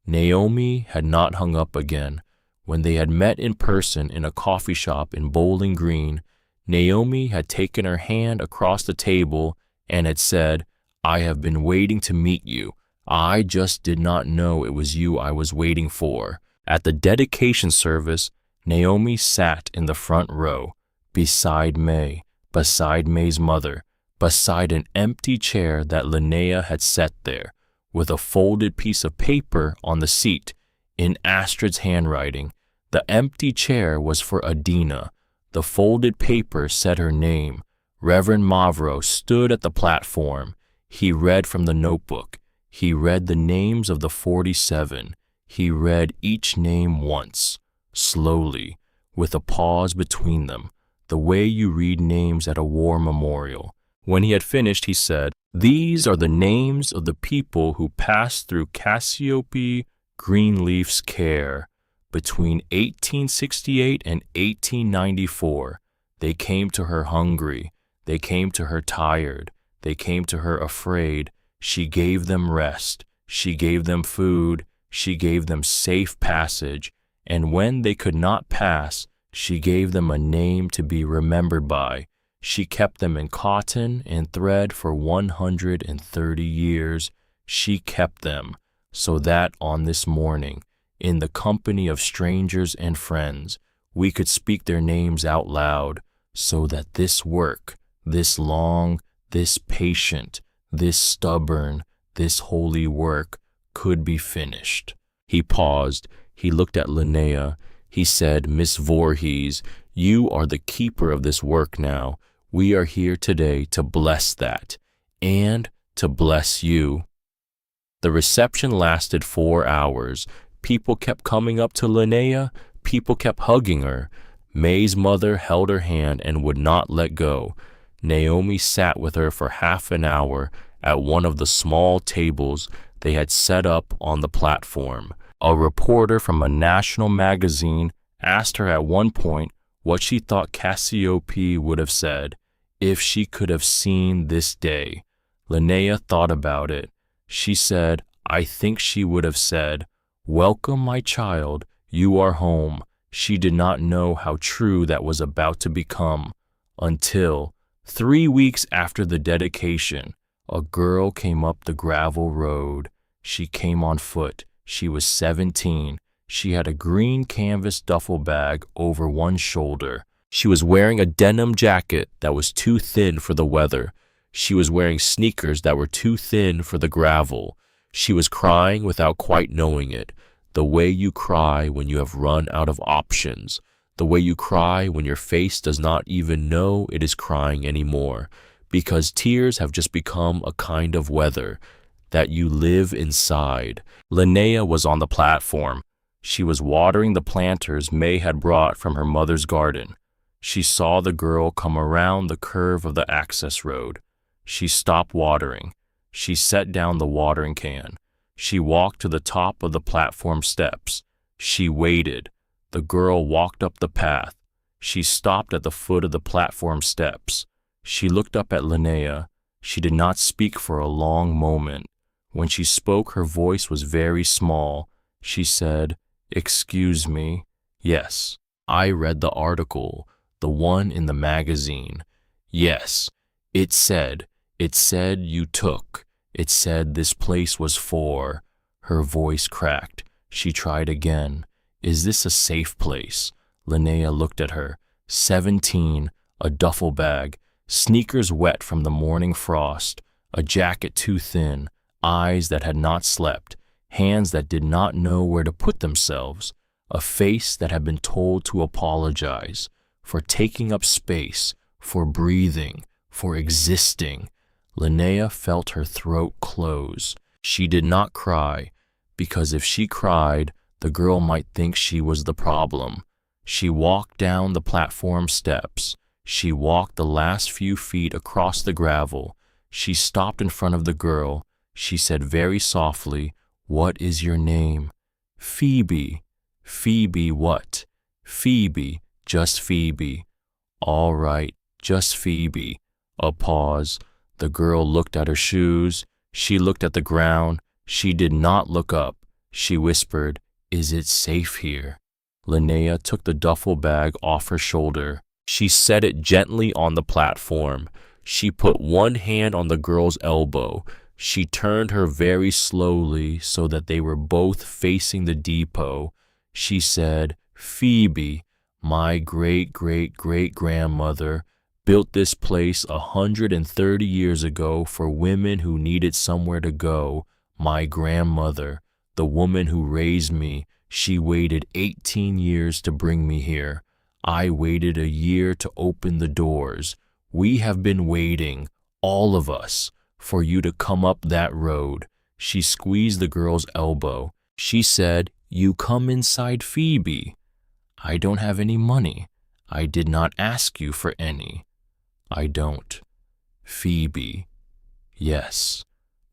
S1: Naomi had not hung up again. When they had met in person in a coffee shop in Bowling Green, Naomi had taken her hand across the table and had said, "I have been waiting to meet you. I just did not know it was you I was waiting for." At the dedication service, Naomi sat in the front row, beside May's mother, beside an empty chair that Linnea had set there, with a folded piece of paper on the seat, in Astrid's handwriting. The empty chair was for Adina. The folded paper said her name. Reverend Mavro stood at the platform. He read from the notebook. He read the names of the 47. He read each name once, slowly, with a pause between them, the way you read names at a war memorial. When he had finished, he said, "These are the names of the people who passed through Cassiope Greenleaf's care between 1868 and 1894. They came to her hungry. They came to her tired. They came to her afraid. She gave them rest. She gave them food. She gave them safe passage. And when they could not pass, she gave them a name to be remembered by. She kept them in cotton and thread for 130 years. She kept them, so that on this morning, in the company of strangers and friends, we could speak their names out loud, so that this work, this long, this patient, this stubborn, this holy work could be finished." He paused. He looked at Linnea. He said, "Miss Voorhees, you are the keeper of this work now. We are here today to bless that, and to bless you." The reception lasted 4 hours. People kept coming up to Linnea. People kept hugging her. May's mother held her hand and would not let go. Naomi sat with her for half an hour at one of the small tables they had set up on the platform. A reporter from a national magazine asked her at one point what she thought Cassiope would have said if she could have seen this day. Linnea thought about it. She said, "I think she would have said, 'Welcome, my child, you are home.'" She did not know how true that was about to become until 3 weeks after the dedication, a girl came up the gravel road. She came on foot. She was 17. She had a green canvas duffel bag over one shoulder. She was wearing a denim jacket that was too thin for the weather. She was wearing sneakers that were too thin for the gravel. She was crying without quite knowing it, the way you cry when you have run out of options, the way you cry when your face does not even know it is crying anymore, because tears have just become a kind of weather that you live inside. Linnea was on the platform. She was watering the planters May had brought from her mother's garden. She saw the girl come around the curve of the access road. She stopped watering. She set down the watering can. She walked to the top of the platform steps. She waited. The girl walked up the path. She stopped at the foot of the platform steps. She looked up at Linnea. She did not speak for a long moment. When she spoke, her voice was very small. She said, "Excuse me." "Yes, I read the article, the one in the magazine." "Yes, it said you took. It said this place was for." Her voice cracked. She tried again. "Is this a safe place?" Linnea looked at her. 17, a duffel bag, sneakers wet from the morning frost, a jacket too thin, eyes that had not slept, hands that did not know where to put themselves, a face that had been told to apologize for taking up space, for breathing, for existing. Linnea felt her throat close. She did not cry, because if she cried, the girl might think she was the problem. She walked down the platform steps. She walked the last few feet across the gravel. She stopped in front of the girl. She said very softly, "What is your name?" "Phoebe." "Phoebe what?" "Phoebe, just Phoebe." "All right, just Phoebe." A pause. The girl looked at her shoes. She looked at the ground. She did not look up. She whispered, "Is it safe here?" Linnea took the duffel bag off her shoulder. She set it gently on the platform. She put one hand on the girl's elbow. She turned her very slowly so that they were both facing the depot. She said, "Phoebe, my great-great-great-grandmother built this place 130 years ago for women who needed somewhere to go. My grandmother, the woman who raised me, she waited 18 years to bring me here. I waited a year to open the doors. We have been waiting, all of us, for you to come up that road." She squeezed the girl's elbow. She said, "You come inside, Phoebe." "I don't have any money. I did not ask you for any." "I don't." "Phoebe." "Yes."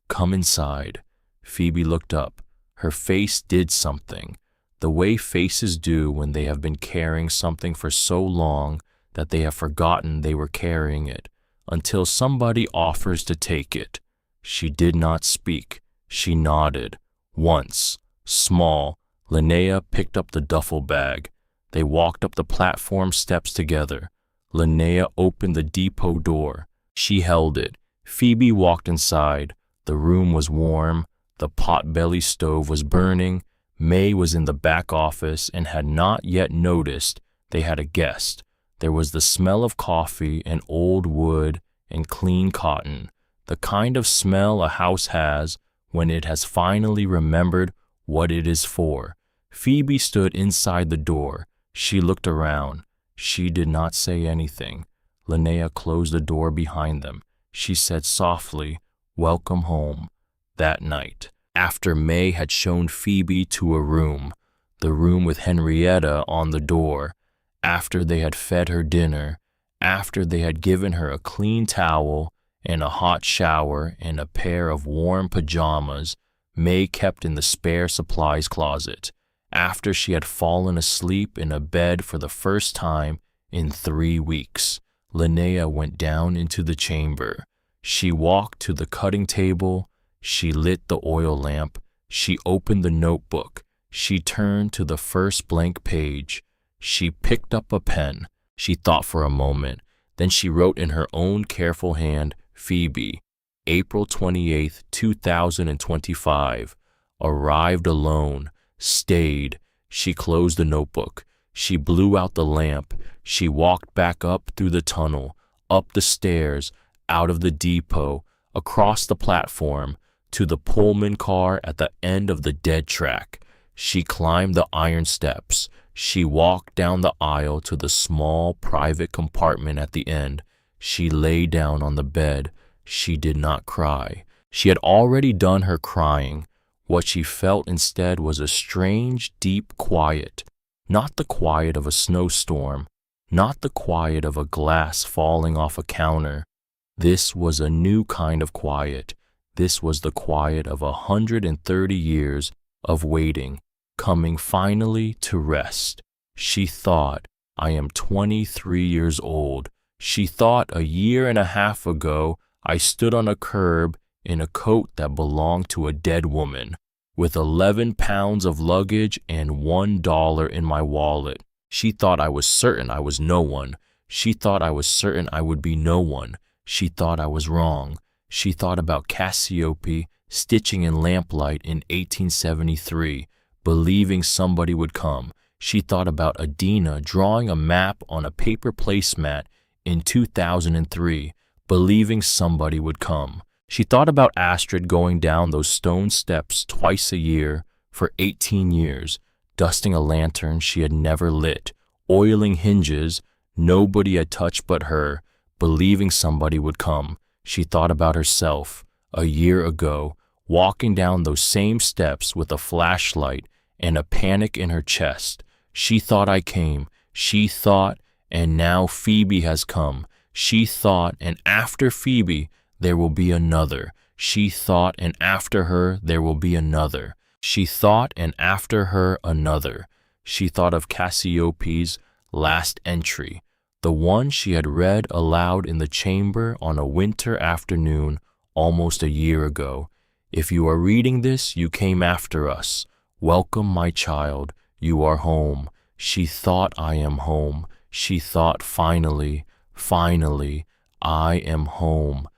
S1: "Come inside." Phoebe looked up. Her face did something, the way faces do when they have been carrying something for so long that they have forgotten they were carrying it, until somebody offers to take it. She did not speak. She nodded. Once, small, Linnea picked up the duffel bag. They walked up the platform steps together. Linnea opened the depot door. She held it. Phoebe walked inside. The room was warm. The pot-belly stove was burning. May was in the back office and had not yet noticed they had a guest. There was the smell of coffee and old wood and clean cotton, the kind of smell a house has when it has finally remembered what it is for. Phoebe stood inside the door. She looked around. She did not say anything. Linnea closed the door behind them. She said softly, "Welcome home." That night, after May had shown Phoebe to a room, the room with Henrietta on the door, after they had fed her dinner, after they had given her a clean towel and a hot shower and a pair of warm pajamas May kept in the spare supplies closet, after she had fallen asleep in a bed for the first time in 3 weeks, Linnea went down into the chamber. She walked to the cutting table. She lit the oil lamp. She opened the notebook. She turned to the first blank page. She picked up a pen. She thought for a moment. Then she wrote in her own careful hand, "Phoebe, April 28th, 2025. Arrived alone. Stayed." She closed the notebook. She blew out the lamp. She walked back up through the tunnel, up the stairs, out of the depot, across the platform, to the Pullman car at the end of the dead track. She climbed the iron steps. She walked down the aisle to the small private compartment at the end. She lay down on the bed. She did not cry. She had already done her crying. What she felt instead was a strange, deep quiet. Not the quiet of a snowstorm. Not the quiet of a glass falling off a counter. This was a new kind of quiet. This was the quiet of 130 years of waiting, coming finally to rest. She thought, "I am 23 years old." She thought a year and a half ago I stood on a curb in a coat that belonged to a dead woman, with 11 pounds of luggage and $1 in my wallet. She thought I was certain I was no one. She thought I was certain I would be no one. She thought I was wrong. She thought about Cassiope stitching in lamplight in 1873, believing somebody would come. She thought about Adina drawing a map on a paper placemat in 2003, believing somebody would come. She thought about Astrid going down those stone steps twice a year for 18 years, dusting a lantern she had never lit, oiling hinges nobody had touched but her, believing somebody would come. She thought about herself, a year ago, walking down those same steps with a flashlight and a panic in her chest. She thought I came. She thought, and now Phoebe has come. She thought, and after Phoebe, there will be another. She thought, and after her, there will be another. She thought, and after her, another. She thought of Cassiope's last entry, the one she had read aloud in the chamber on a winter afternoon almost a year ago. "If you are reading this, you came after us. Welcome, my child. You are home." She thought, "I am home." She thought, finally, I am home.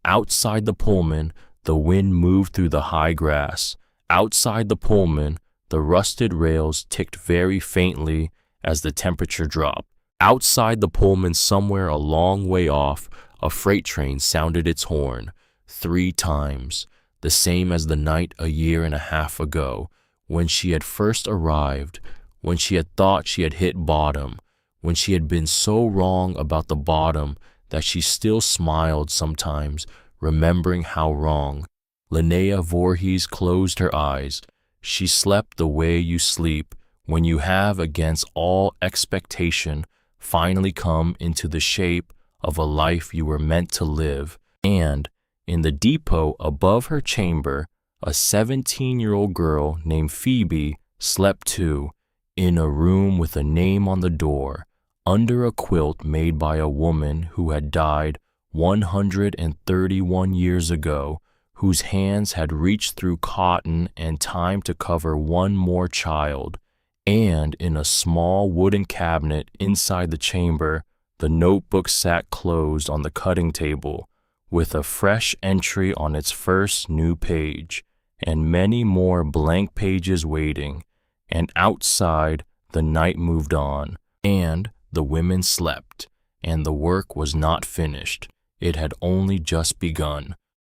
S1: Outside the Pullman, The wind moved through the high grass. Outside the Pullman, the rusted rails ticked very faintly as the temperature dropped. Outside the Pullman, somewhere a long way off, a freight train sounded its horn 3 times, the same as the night a year and a half ago, when she had first arrived, when she had thought she had hit bottom, when she had been so wrong about the bottom that she still smiled sometimes, remembering how wrong. Linnea Voorhees closed her eyes. She slept the way you sleep when you have, against all expectation, finally come into the shape of a life you were meant to live. And in the depot above her chamber, a 17-year-old girl named Phoebe slept too, in a room with a name on the door, under a quilt made by a woman who had died 131 years ago, whose hands had reached through cotton and time to cover one more child. And in a small wooden cabinet inside the chamber, the notebook sat closed on the cutting table, with a fresh entry on its first new page, and many more blank pages waiting. And outside, the night moved on, and the women slept, and the work was not finished. It had only just begun.